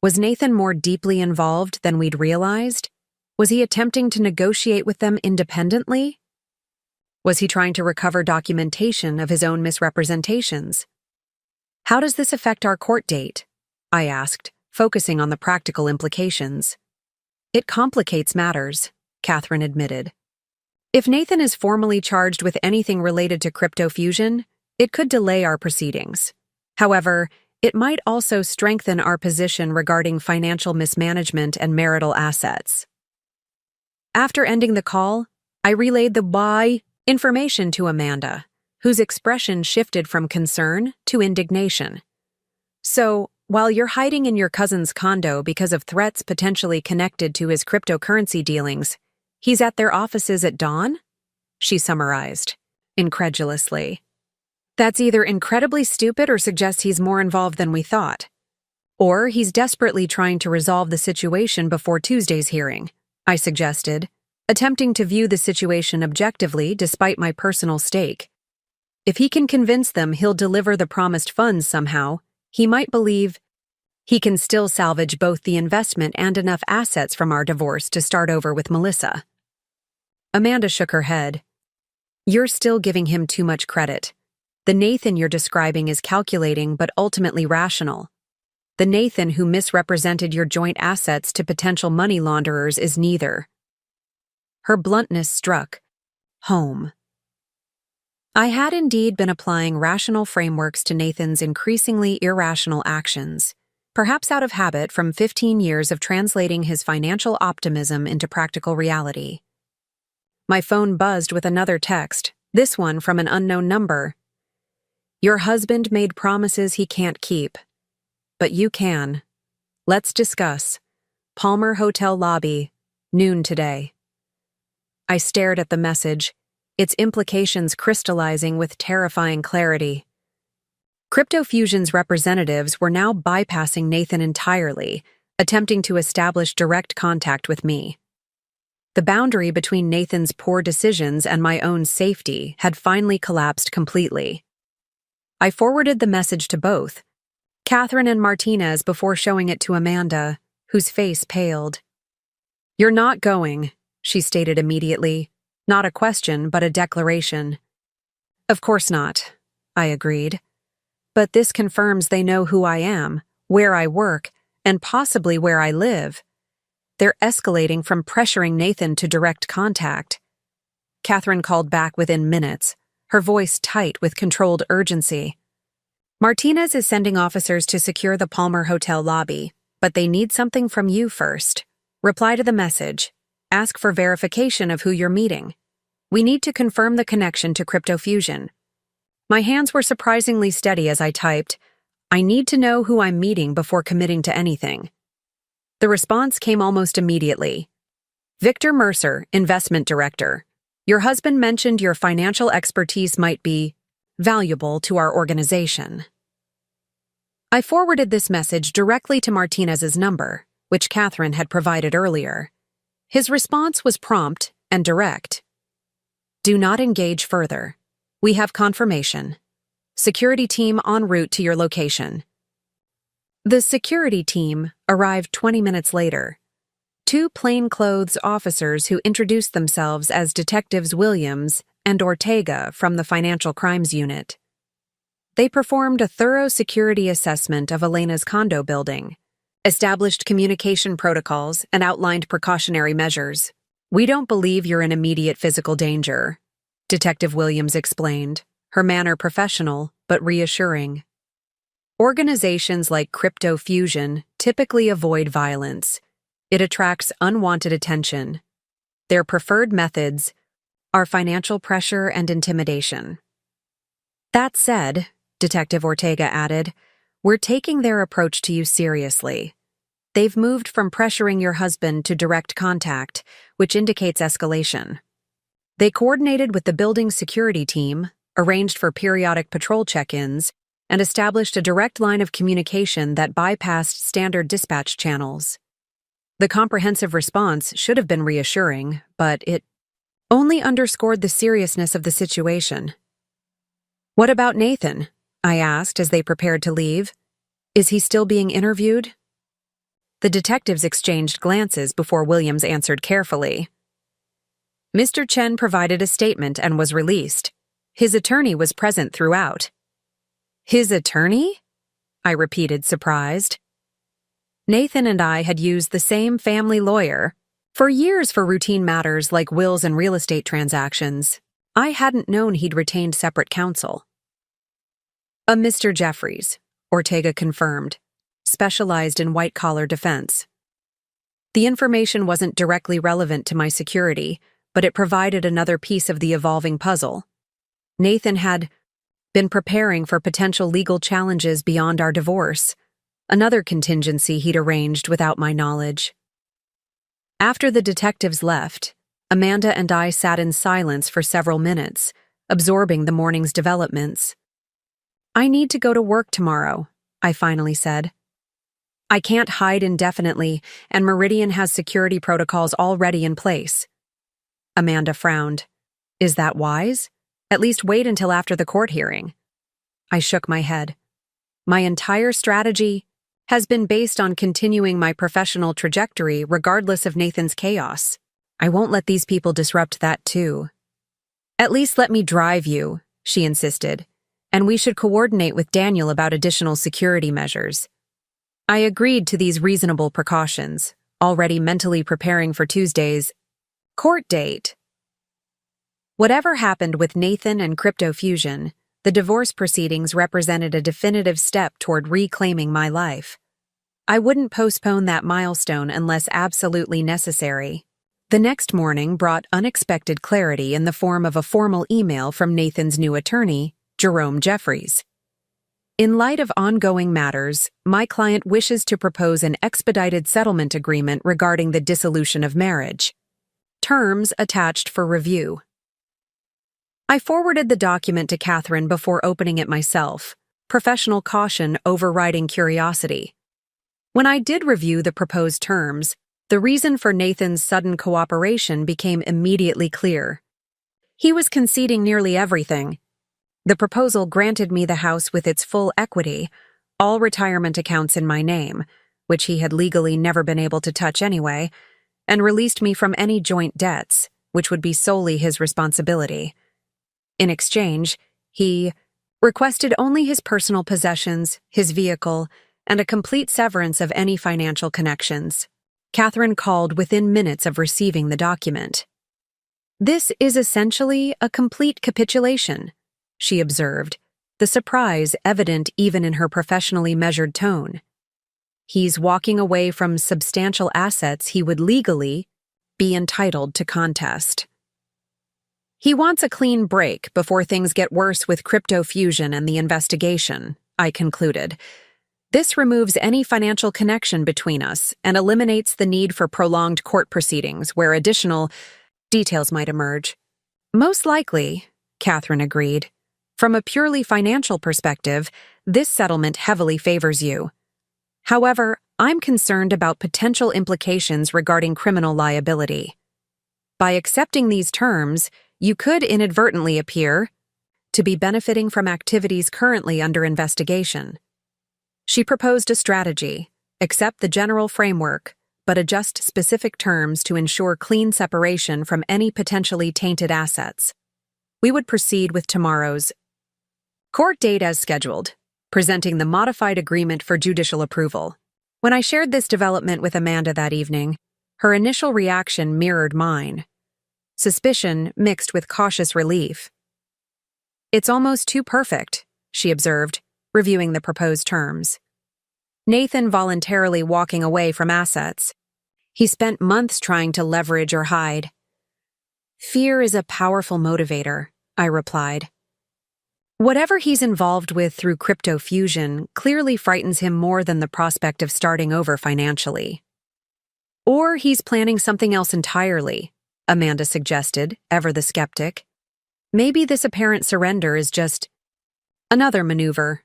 Was Nathan more deeply involved than we'd realized? Was he attempting to negotiate with them independently? Was he trying to recover documentation of his own misrepresentations? "How does this affect our court date?" I asked, focusing on the practical implications. "It complicates matters," Catherine admitted. "If Nathan is formally charged with anything related to Crypto Fusion, it could delay our proceedings. However, it might also strengthen our position regarding financial mismanagement and marital assets." After ending the call, I relayed the why information to Amanda, whose expression shifted from concern to indignation. "So, while you're hiding in your cousin's condo because of threats potentially connected to his cryptocurrency dealings, he's at their offices at dawn?" she summarized, incredulously. "That's either incredibly stupid or suggests he's more involved than we thought. Or he's desperately trying to resolve the situation before Tuesday's hearing," I suggested, attempting to view the situation objectively despite my personal stake. If he can convince them he'll deliver the promised funds somehow, he might believe he can still salvage both the investment and enough assets from our divorce to start over with Melissa. Amanda shook her head. "You're still giving him too much credit. The Nathan you're describing is calculating but ultimately rational. The Nathan who misrepresented your joint assets to potential money launderers is neither." Her bluntness struck home. I had indeed been applying rational frameworks to Nathan's increasingly irrational actions, perhaps out of habit from 15 years of translating his financial optimism into practical reality. My phone buzzed with another text, this one from an unknown number. "Your husband made promises he can't keep. But you can. Let's discuss. Palmer Hotel lobby, noon today." I stared at the message, its implications crystallizing with terrifying clarity. Crypto Fusion's representatives were now bypassing Nathan entirely, attempting to establish direct contact with me. The boundary between Nathan's poor decisions and my own safety had finally collapsed completely. I forwarded the message to both, Catherine and Martinez, before showing it to Amanda, whose face paled. "You're not going," she stated immediately, not a question but a declaration. "Of course not," I agreed. "But this confirms they know who I am, where I work, and possibly where I live. They're escalating from pressuring Nathan to direct contact. Catherine called back within minutes, her voice tight with controlled urgency. Martinez is sending officers to secure the Palmer Hotel lobby, but they need something from you first. Reply to the message. Ask for verification of who you're meeting. We need to confirm the connection to CryptoFusion. My hands were surprisingly steady as I typed, I need to know who I'm meeting before committing to anything. The response came almost immediately. Victor Mercer, Investment Director. Your husband mentioned your financial expertise might be valuable to our organization. I forwarded this message directly to Martinez's number, which Catherine had provided earlier. His response was prompt and direct. Do not engage further. We have confirmation. Security team en route to your location. The security team arrived 20 minutes later. Two plainclothes officers who introduced themselves as Detectives Williams and Ortega from the Financial Crimes Unit. They performed a thorough security assessment of Elena's condo building, established communication protocols, and outlined precautionary measures. We don't believe you're in immediate physical danger, Detective Williams explained, her manner professional but reassuring. Organizations like CryptoFusion typically avoid violence. It attracts unwanted attention. Their preferred methods are financial pressure and intimidation. That said, Detective Ortega added, we're taking their approach to you seriously. They've moved from pressuring your husband to direct contact, which indicates escalation. They coordinated with the building's security team, arranged for periodic patrol check-ins, and established a direct line of communication that bypassed standard dispatch channels. The comprehensive response should have been reassuring, but it only underscored the seriousness of the situation. What about Nathan? I asked as they prepared to leave. Is he still being interviewed? The detectives exchanged glances before Williams answered carefully. Mr. Chen provided a statement and was released. His attorney was present throughout. His attorney? I repeated, surprised. Nathan and I had used the same family lawyer for years for routine matters like wills and real estate transactions. I hadn't known he'd retained separate counsel. A Mr. Jeffries, Ortega confirmed, specialized in white-collar defense. The information wasn't directly relevant to my security, but it provided another piece of the evolving puzzle. Nathan had been preparing for potential legal challenges beyond our divorce, another contingency he'd arranged without my knowledge. After the detectives left, Amanda and I sat in silence for several minutes, absorbing the morning's developments. I need to go to work tomorrow, I finally said. I can't hide indefinitely, and Meridian has security protocols already in place. Amanda frowned. Is that wise? At least wait until after the court hearing. I shook my head. My entire strategy has been based on continuing my professional trajectory regardless of Nathan's chaos. I won't let these people disrupt that too. At least let me drive you, she insisted, and we should coordinate with Daniel about additional security measures. I agreed to these reasonable precautions, already mentally preparing for Tuesday's court date. Whatever happened with Nathan and CryptoFusion, the divorce proceedings represented a definitive step toward reclaiming my life. I wouldn't postpone that milestone unless absolutely necessary. The next morning brought unexpected clarity in the form of a formal email from Nathan's new attorney, Jerome Jeffries. In light of ongoing matters, my client wishes to propose an expedited settlement agreement regarding the dissolution of marriage. Terms attached for review. I forwarded the document to Catherine before opening it myself, professional caution overriding curiosity. When I did review the proposed terms, the reason for Nathan's sudden cooperation became immediately clear. He was conceding nearly everything. The proposal granted me the house with its full equity, all retirement accounts in my name, which he had legally never been able to touch anyway, and released me from any joint debts, which would be solely his responsibility. In exchange, he requested only his personal possessions, his vehicle, and a complete severance of any financial connections. Catherine called within minutes of receiving the document. "This is essentially a complete capitulation," she observed, the surprise evident even in her professionally measured tone. "He's walking away from substantial assets he would legally be entitled to contest. He wants a clean break before things get worse with crypto fusion and the investigation," I concluded. "This removes any financial connection between us and eliminates the need for prolonged court proceedings where additional details might emerge." "Most likely," Catherine agreed. "From a purely financial perspective, this settlement heavily favors you. However, I'm concerned about potential implications regarding criminal liability. By accepting these terms, you could inadvertently appear to be benefiting from activities currently under investigation." She proposed a strategy: accept the general framework, but adjust specific terms to ensure clean separation from any potentially tainted assets. We would proceed with tomorrow's court date as scheduled, presenting the modified agreement for judicial approval. When I shared this development with Amanda that evening, her initial reaction mirrored mine: suspicion mixed with cautious relief. "It's almost too perfect," she observed, reviewing the proposed terms. "Nathan voluntarily walking away from assets. He spent months trying to leverage or hide." "Fear is a powerful motivator," I replied. "Whatever he's involved with through crypto fusion clearly frightens him more than the prospect of starting over financially." "Or he's planning something else entirely," Amanda suggested, ever the skeptic. "Maybe this apparent surrender is just another maneuver."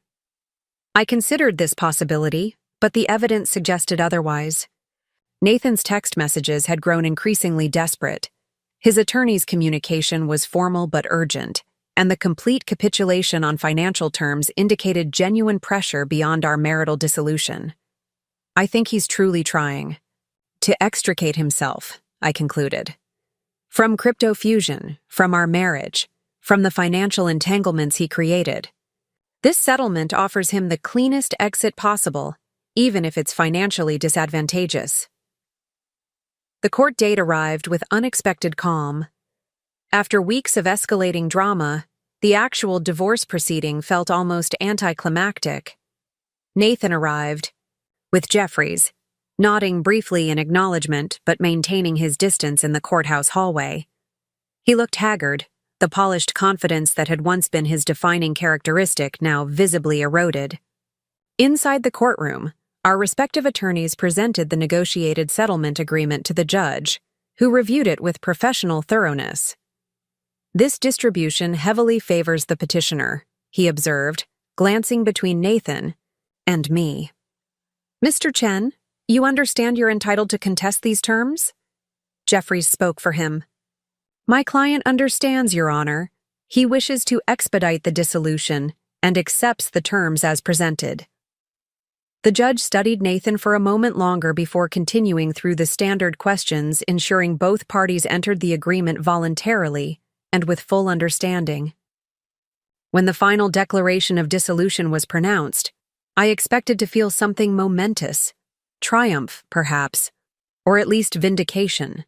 I considered this possibility, but the evidence suggested otherwise. Nathan's text messages had grown increasingly desperate. His attorney's communication was formal but urgent, and the complete capitulation on financial terms indicated genuine pressure beyond our marital dissolution. "I think he's truly trying to extricate himself," I concluded. "From crypto fusion, from our marriage, from the financial entanglements he created. This settlement offers him the cleanest exit possible, even if it's financially disadvantageous." The court date arrived with unexpected calm. After weeks of escalating drama, the actual divorce proceeding felt almost anticlimactic. Nathan arrived, with Jeffries, nodding briefly in acknowledgement but maintaining his distance in the courthouse hallway. He looked haggard, the polished confidence that had once been his defining characteristic now visibly eroded. Inside the courtroom, our respective attorneys presented the negotiated settlement agreement to the judge, who reviewed it with professional thoroughness. "This distribution heavily favors the petitioner," he observed, glancing between Nathan and me. "Mr. Chen, you understand you're entitled to contest these terms?" Jeffries spoke for him. "My client understands, Your Honor. He wishes to expedite the dissolution and accepts the terms as presented." The judge studied Nathan for a moment longer before continuing through the standard questions, ensuring both parties entered the agreement voluntarily and with full understanding. When the final declaration of dissolution was pronounced, I expected to feel something momentous, triumph, perhaps, or at least vindication.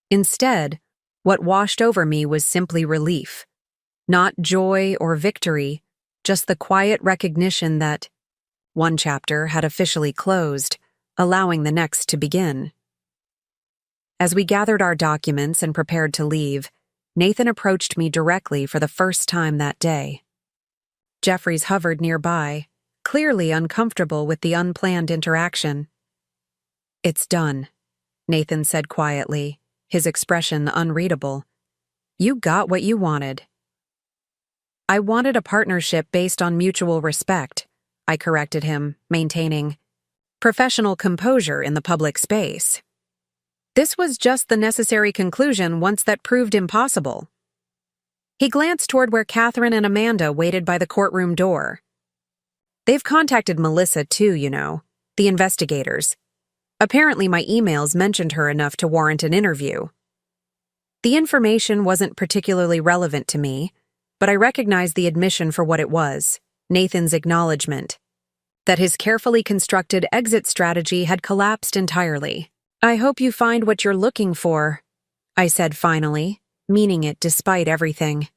Instead, what washed over me was simply relief. Not joy or victory, just the quiet recognition that one chapter had officially closed, allowing the next to begin. As we gathered our documents and prepared to leave, Nathan approached me directly for the first time that day. Jeffries hovered nearby, clearly uncomfortable with the unplanned interaction. "It's done," Nathan said quietly, his expression unreadable. "You got what you wanted." "I wanted a partnership based on mutual respect," I corrected him, maintaining professional composure in the public space. "This was just the necessary conclusion once that proved impossible." He glanced toward where Catherine and Amanda waited by the courtroom door. "They've contacted Melissa too, you know, the investigators. Apparently my emails mentioned her enough to warrant an interview. The information wasn't particularly relevant to me, but I recognized the admission for what it was, Nathan's acknowledgement that his carefully constructed exit strategy had collapsed entirely. I hope you find what you're looking for, I said finally, meaning it despite everything.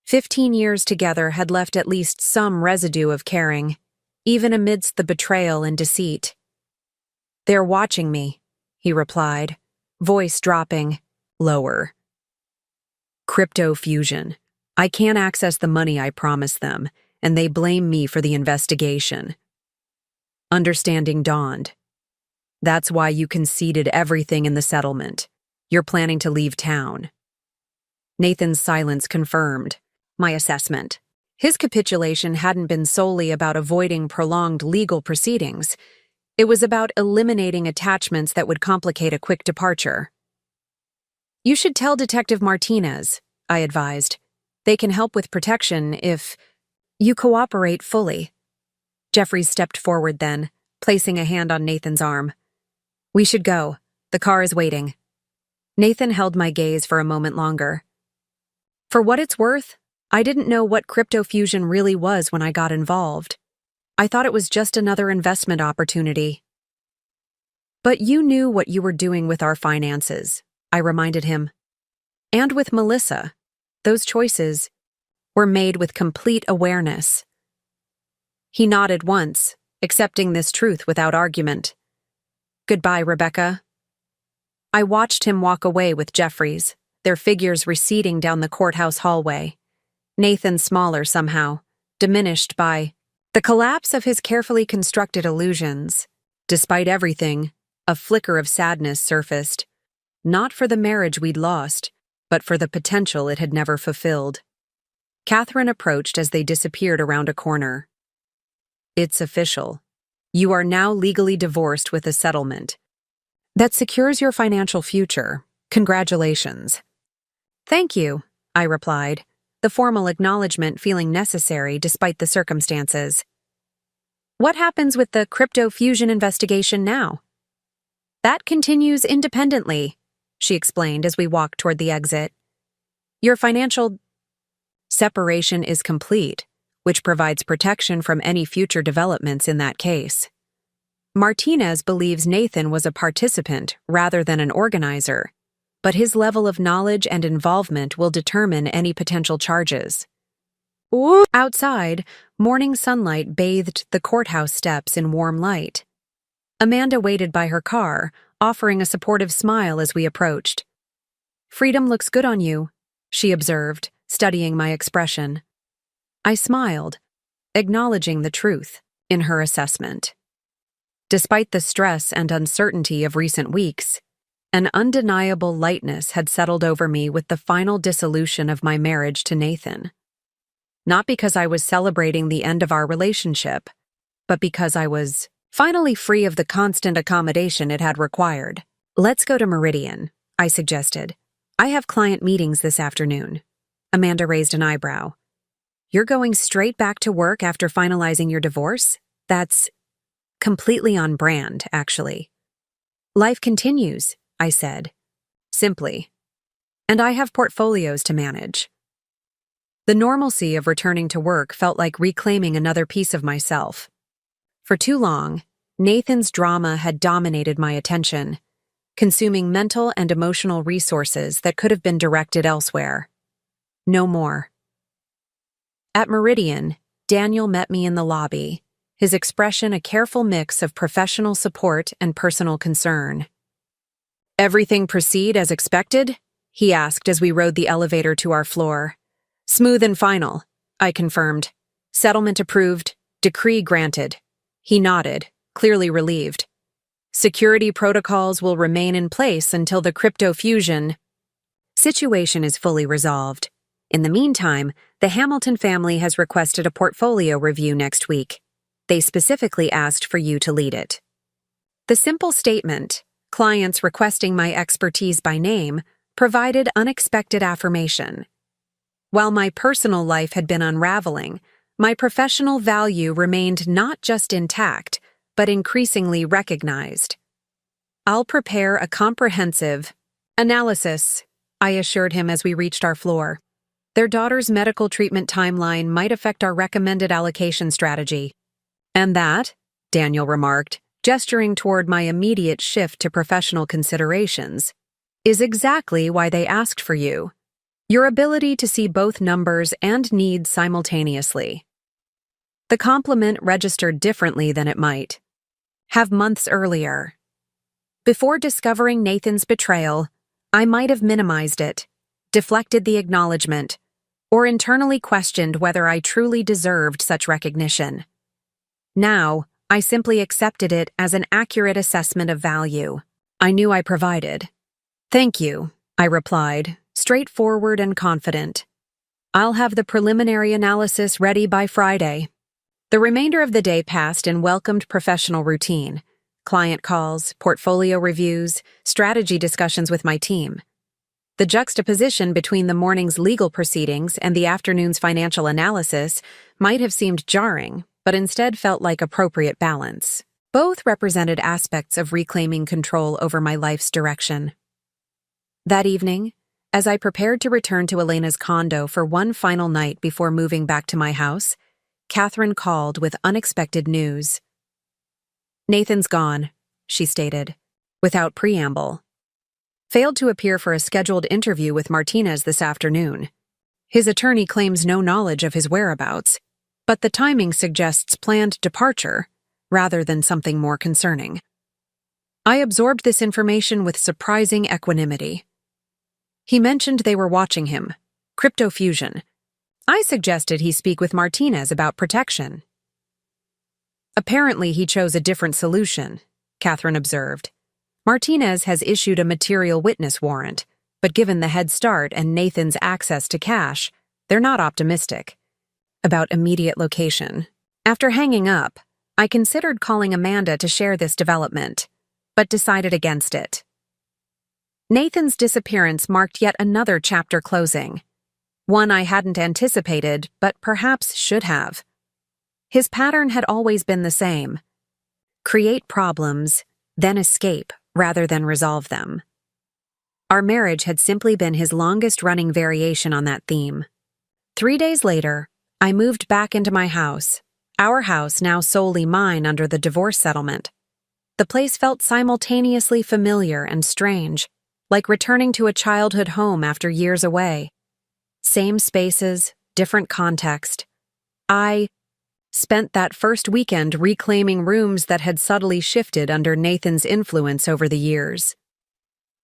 15 years together had left at least some residue of caring, even amidst the betrayal and deceit. They're watching me, he replied, voice dropping lower. Crypto fusion. I can't access the money I promised them, and they blame me for the investigation. Understanding dawned. That's why you conceded everything in the settlement. You're planning to leave town. Nathan's silence confirmed my assessment. His capitulation hadn't been solely about avoiding prolonged legal proceedings. It was about eliminating attachments that would complicate a quick departure. You should tell Detective Martinez, I advised. They can help with protection if you cooperate fully. Jeffries stepped forward then, placing a hand on Nathan's arm. We should go. The car is waiting. Nathan held my gaze for a moment longer. For what it's worth, I didn't know what crypto fusion really was when I got involved. I thought it was just another investment opportunity. But you knew what you were doing with our finances, I reminded him. And with Melissa. Those choices were made with complete awareness. He nodded once, accepting this truth without argument. Goodbye, Rebecca. I watched him walk away with Jeffries, their figures receding down the courthouse hallway. Nathan smaller somehow, diminished by the collapse of his carefully constructed illusions. Despite everything, a flicker of sadness surfaced, not for the marriage we'd lost, but for the potential it had never fulfilled. Catherine approached as they disappeared around a corner. It's official. You are now legally divorced with a settlement that secures your financial future. Congratulations. Thank you, I replied, the formal acknowledgement feeling necessary despite the circumstances. What happens with the crypto fusion investigation now? That continues independently, she explained as we walked toward the exit. Your financial separation is complete, which provides protection from any future developments in that case. Martinez believes Nathan was a participant rather than an organizer, but his level of knowledge and involvement will determine any potential charges. Ooh. Outside, morning sunlight bathed the courthouse steps in warm light. Amanda waited by her car, offering a supportive smile as we approached. Freedom looks good on you, she observed, studying my expression. I smiled, acknowledging the truth in her assessment. Despite the stress and uncertainty of recent weeks, an undeniable lightness had settled over me with the final dissolution of my marriage to Nathan. Not because I was celebrating the end of our relationship, but because I was finally free of the constant accommodation it had required. Let's go to Meridian, I suggested. I have client meetings this afternoon. Amanda raised an eyebrow. You're going straight back to work after finalizing your divorce? That's completely on brand, actually. Life continues, I said, simply. And I have portfolios to manage. The normalcy of returning to work felt like reclaiming another piece of myself. For too long, Nathan's drama had dominated my attention, consuming mental and emotional resources that could have been directed elsewhere. No more. At Meridian, Daniel met me in the lobby, his expression a careful mix of professional support and personal concern. Everything proceed as expected? He asked as we rode the elevator to our floor. Smooth and final, I confirmed. Settlement approved, decree granted. He nodded, clearly relieved. Security protocols will remain in place until the crypto fusion situation is fully resolved. In the meantime, the Hamilton family has requested a portfolio review next week. They specifically asked for you to lead it. The simple statement, clients requesting my expertise by name, provided unexpected affirmation. While my personal life had been unraveling, my professional value remained not just intact, but increasingly recognized. I'll prepare a comprehensive analysis, I assured him as we reached our floor. Their daughter's medical treatment timeline might affect our recommended allocation strategy. And that, Daniel remarked, gesturing toward my immediate shift to professional considerations, is exactly why they asked for you. Your ability to see both numbers and needs simultaneously. The compliment registered differently than it might have months earlier. Before discovering Nathan's betrayal, I might have minimized it, deflected the acknowledgement, or internally questioned whether I truly deserved such recognition. Now, I simply accepted it as an accurate assessment of value I knew I provided. Thank you, I replied, straightforward and confident. I'll have the preliminary analysis ready by Friday. The remainder of the day passed in welcomed professional routine: client calls, portfolio reviews, strategy discussions with my team. The juxtaposition between the morning's legal proceedings and the afternoon's financial analysis might have seemed jarring, but instead felt like appropriate balance. Both represented aspects of reclaiming control over my life's direction. That evening, as I prepared to return to Elena's condo for one final night before moving back to my house, Catherine called with unexpected news. Nathan's gone, she stated, without preamble. Failed to appear for a scheduled interview with Martinez this afternoon. His attorney claims no knowledge of his whereabouts, but the timing suggests planned departure rather than something more concerning. I absorbed this information with surprising equanimity. He mentioned they were watching him, crypto fusion. I suggested he speak with Martinez about protection. Apparently he chose a different solution, Catherine observed. Martinez has issued a material witness warrant, but given the head start and Nathan's access to cash, they're not optimistic about immediate location. After hanging up, I considered calling Amanda to share this development, but decided against it. Nathan's disappearance marked yet another chapter closing. One I hadn't anticipated, but perhaps should have. His pattern had always been the same: create problems, then escape rather than resolve them. Our marriage had simply been his longest-running variation on that theme. 3 days later, I moved back into my house, our house now solely mine under the divorce settlement. The place felt simultaneously familiar and strange, like returning to a childhood home after years away. Same spaces, different context. I spent that first weekend reclaiming rooms that had subtly shifted under Nathan's influence over the years.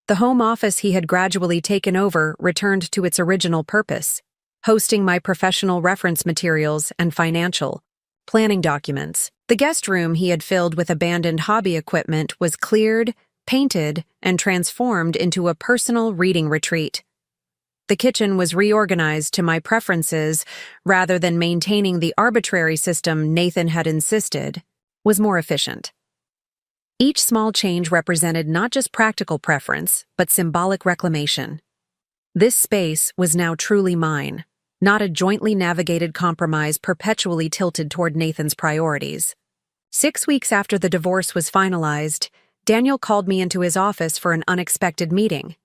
The home office he had gradually taken over returned to its original purpose, hosting my professional reference materials and financial planning documents. The guest room he had filled with abandoned hobby equipment was cleared, painted, and transformed into a personal reading retreat. The kitchen was reorganized to my preferences rather than maintaining the arbitrary system Nathan had insisted was more efficient. Each small change represented not just practical preference, but symbolic reclamation. This space was now truly mine, not a jointly navigated compromise perpetually tilted toward Nathan's priorities. 6 weeks after the divorce was finalized, Daniel called me into his office for an unexpected meeting.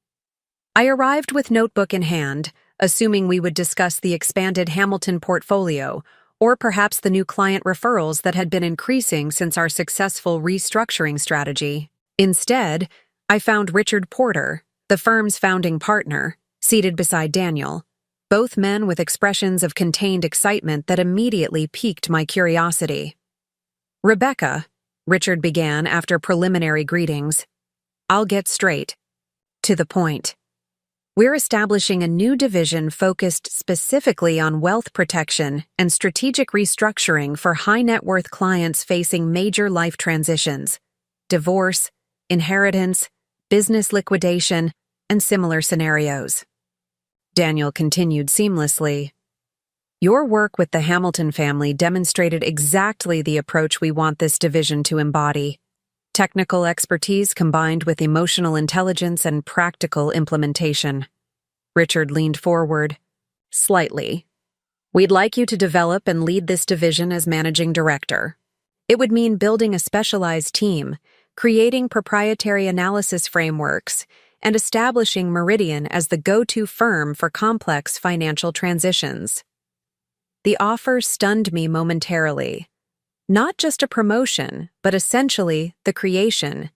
I arrived with notebook in hand, assuming we would discuss the expanded Hamilton portfolio, or perhaps the new client referrals that had been increasing since our successful restructuring strategy. Instead, I found Richard Porter, the firm's founding partner, seated beside Daniel, both men with expressions of contained excitement that immediately piqued my curiosity. "Rebecca," Richard began after preliminary greetings, "I'll get straight to the point. We're establishing a new division focused specifically on wealth protection and strategic restructuring for high-net-worth clients facing major life transitions, divorce, inheritance, business liquidation, and similar scenarios." Daniel continued seamlessly. "Your work with the Hamilton family demonstrated exactly the approach we want this division to embody. Technical expertise combined with emotional intelligence and practical implementation." Richard leaned forward. "Slightly. We'd like you to develop and lead this division as managing director. It would mean building a specialized team, creating proprietary analysis frameworks, and establishing Meridian as the go-to firm for complex financial transitions." The offer stunned me momentarily. not just a promotion, but essentially the creation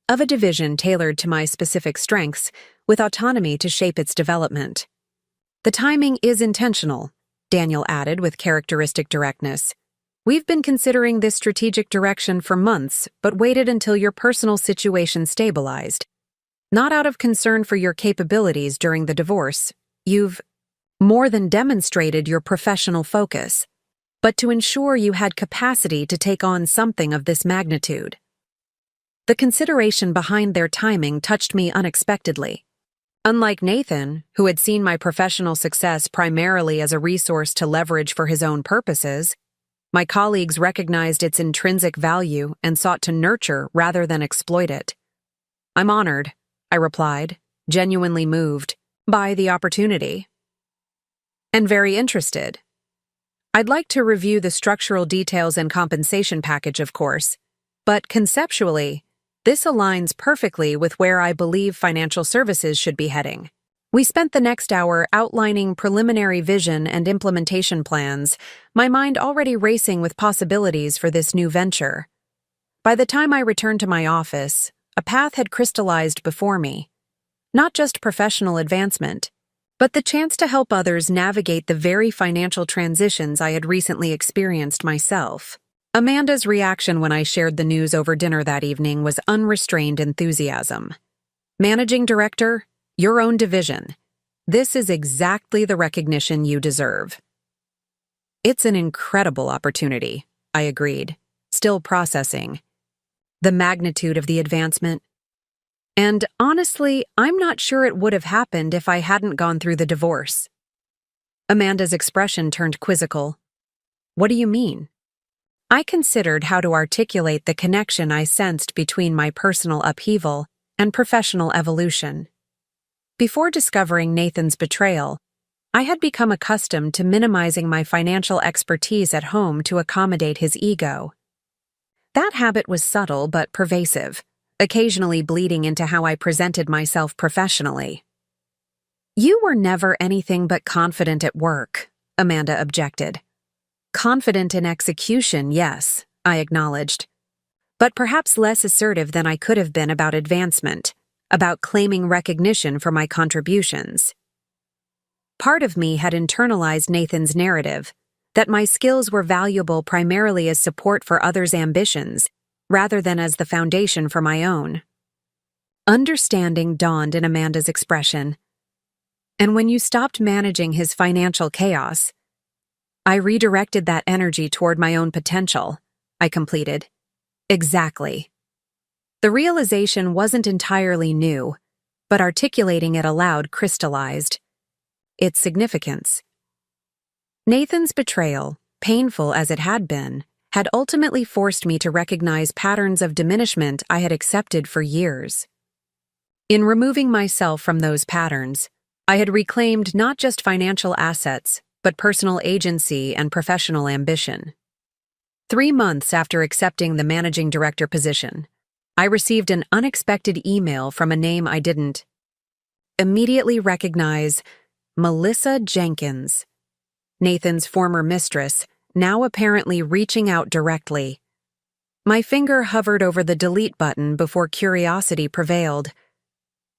of a division tailored to my specific strengths, with autonomy to shape its development. The timing is intentional, Daniel added with characteristic directness. We've been considering this strategic direction for months, but waited until your personal situation stabilized. Not out of concern for your capabilities during the divorce, you've more than demonstrated your professional focus, but to ensure you had capacity to take on something of this magnitude. The consideration behind their timing touched me unexpectedly. Unlike Nathan, who had seen my professional success primarily as a resource to leverage for his own purposes, my colleagues recognized its intrinsic value and sought to nurture rather than exploit it. I'm honored, I replied, genuinely moved by the opportunity. And very interested. I'd like to review the structural details and compensation package, of course, but conceptually, this aligns perfectly with where I believe financial services should be heading. We spent the next hour outlining preliminary vision and implementation plans, my mind already racing with possibilities for this new venture. By the time I returned to my office, a path had crystallized before me. Not just professional advancement, but the chance to help others navigate the very financial transitions I had recently experienced myself. Amanda's reaction when I shared the news over dinner that evening was unrestrained enthusiasm. Managing Director, your own division. This is exactly the recognition you deserve. It's an incredible opportunity, I agreed, still processing the magnitude of the advancement. And honestly, I'm not sure it would have happened if I hadn't gone through the divorce. Amanda's expression turned quizzical. What do you mean? I considered how to articulate the connection I sensed between my personal upheaval and professional evolution. Before discovering Nathan's betrayal, I had become accustomed to minimizing my financial expertise at home to accommodate his ego. That habit was subtle but pervasive, occasionally bleeding into how I presented myself professionally. You were never anything but confident at work, Amanda objected. Confident in execution, yes, I acknowledged, but perhaps less assertive than I could have been about advancement, about claiming recognition for my contributions. Part of me had internalized Nathan's narrative, that my skills were valuable primarily as support for others' ambitions, rather than as the foundation for my own. Understanding dawned in Amanda's expression. And when you stopped managing his financial chaos, I redirected that energy toward my own potential, I completed. Exactly. The realization wasn't entirely new, but articulating it aloud crystallized its significance. Nathan's betrayal, painful as it had been, had ultimately forced me to recognize patterns of diminishment I had accepted for years. In removing myself from those patterns, I had reclaimed not just financial assets, but personal agency and professional ambition. 3 months after accepting the managing director position, I received an unexpected email from a name I didn't immediately recognize: Melissa Jenkins, Nathan's former mistress, now apparently reaching out directly. My finger hovered over the delete button before curiosity prevailed.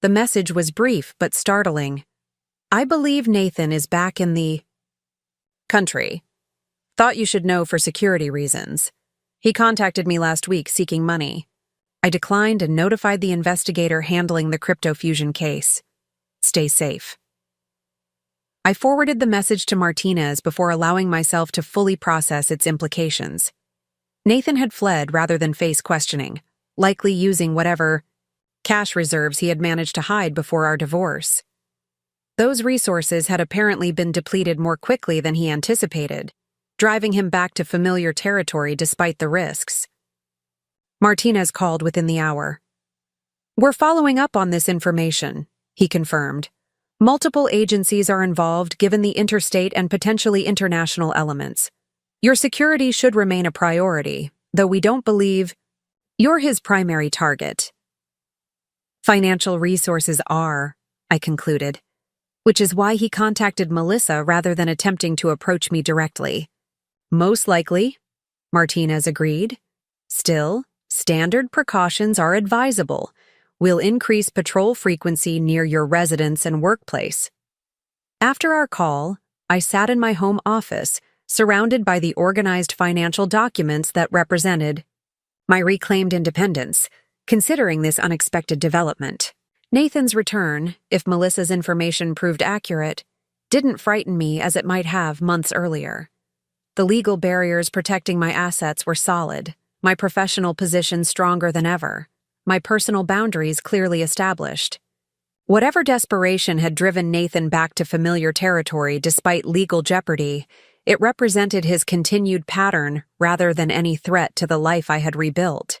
The message was brief but startling. I believe Nathan is back in the country. Thought you should know for security reasons. He contacted me last week seeking money. I declined and notified the investigator handling the crypto fusion case. Stay safe. I forwarded the message to Martinez before allowing myself to fully process its implications. Nathan had fled rather than face questioning, likely using whatever cash reserves he had managed to hide before our divorce. Those resources had apparently been depleted more quickly than he anticipated, driving him back to familiar territory despite the risks. Martinez called within the hour. We're following up on this information, he confirmed. Multiple agencies are involved given the interstate and potentially international elements. Your security should remain a priority, though we don't believe you're his primary target. Financial resources are, I concluded, which is why he contacted Melissa rather than attempting to approach me directly. Most likely, Martinez agreed. Still, standard precautions are advisable. We'll increase patrol frequency near your residence and workplace. After our call, I sat in my home office, surrounded by the organized financial documents that represented my reclaimed independence, considering this unexpected development. Nathan's return, if Melissa's information proved accurate, didn't frighten me as it might have months earlier. The legal barriers protecting my assets were solid, my professional position stronger than ever, my personal boundaries clearly established. Whatever desperation had driven Nathan back to familiar territory despite legal jeopardy, it represented his continued pattern rather than any threat to the life I had rebuilt.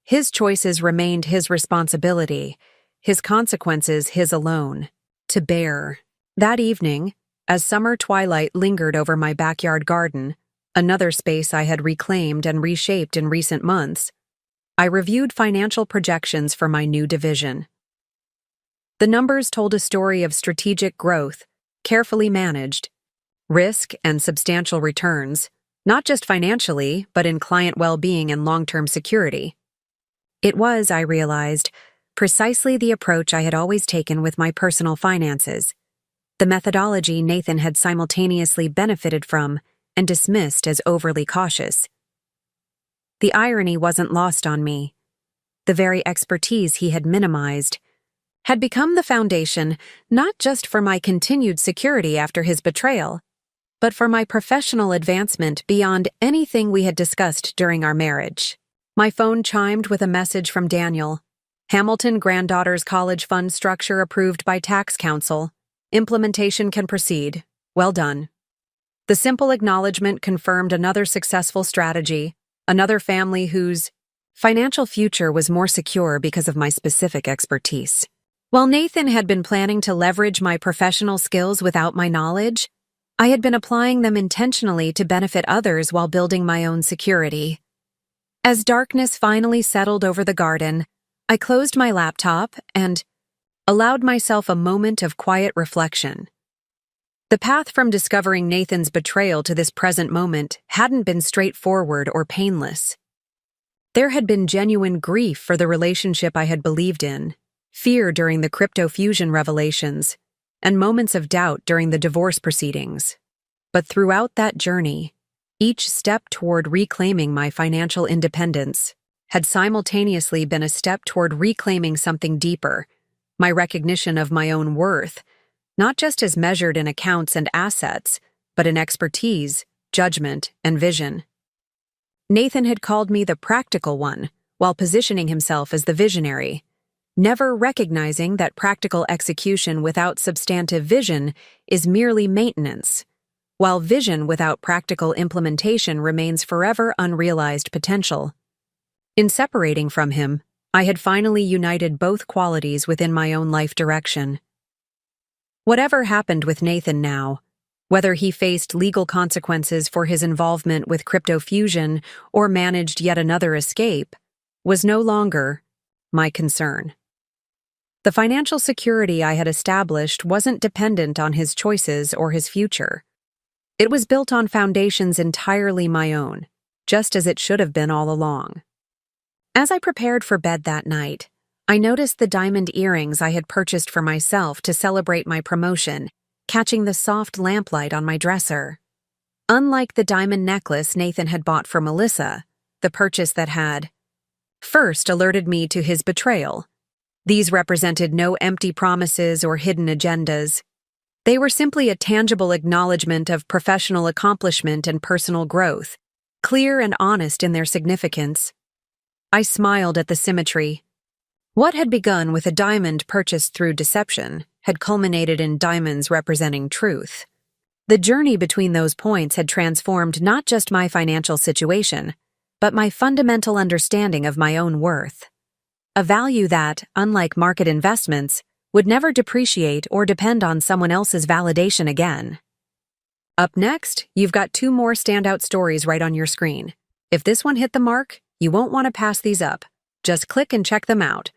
His choices remained his responsibility, his consequences his alone, to bear. That evening, as summer twilight lingered over my backyard garden, another space I had reclaimed and reshaped in recent months, I reviewed financial projections for my new division. The numbers told a story of strategic growth, carefully managed, risk and substantial returns, not just financially, but in client well-being and long-term security. It was, I realized, precisely the approach I had always taken with my personal finances, the methodology Nathan had simultaneously benefited from and dismissed as overly cautious. The irony wasn't lost on me. The very expertise he had minimized had become the foundation not just for my continued security after his betrayal, but for my professional advancement beyond anything we had discussed during our marriage. My phone chimed with a message from Daniel. Hamilton granddaughter's college fund structure approved by tax counsel. Implementation can proceed. Well done. The simple acknowledgement confirmed another successful strategy, another family whose financial future was more secure because of my specific expertise. While Nathan had been planning to leverage my professional skills without my knowledge, I had been applying them intentionally to benefit others while building my own security. As darkness finally settled over the garden, I closed my laptop and allowed myself a moment of quiet reflection. The path from discovering Nathan's betrayal to this present moment hadn't been straightforward or painless. There had been genuine grief for the relationship I had believed in, fear during the crypto fusion revelations, and moments of doubt during the divorce proceedings. But throughout that journey, each step toward reclaiming my financial independence had simultaneously been a step toward reclaiming something deeper, my recognition of my own worth, not just as measured in accounts and assets, but in expertise, judgment, and vision. Nathan had called me the practical one, while positioning himself as the visionary, never recognizing that practical execution without substantive vision is merely maintenance, while vision without practical implementation remains forever unrealized potential. In separating from him, I had finally united both qualities within my own life direction. Whatever happened with Nathan now, whether he faced legal consequences for his involvement with crypto fusion or managed yet another escape, was no longer my concern. The financial security I had established wasn't dependent on his choices or his future. It was built on foundations entirely my own, just as it should have been all along. As I prepared for bed that night, I noticed the diamond earrings I had purchased for myself to celebrate my promotion, catching the soft lamplight on my dresser. Unlike the diamond necklace Nathan had bought for Melissa, the purchase that had first alerted me to his betrayal. These represented no empty promises or hidden agendas. They were simply a tangible acknowledgement of professional accomplishment and personal growth, clear and honest in their significance. I smiled at the symmetry. What had begun with a diamond purchased through deception had culminated in diamonds representing truth. The journey between those points had transformed not just my financial situation, but my fundamental understanding of my own worth. A value that, unlike market investments, would never depreciate or depend on someone else's validation again. Up next, you've got 2 more standout stories right on your screen. If this one hit the mark, you won't want to pass these up. Just click and check them out.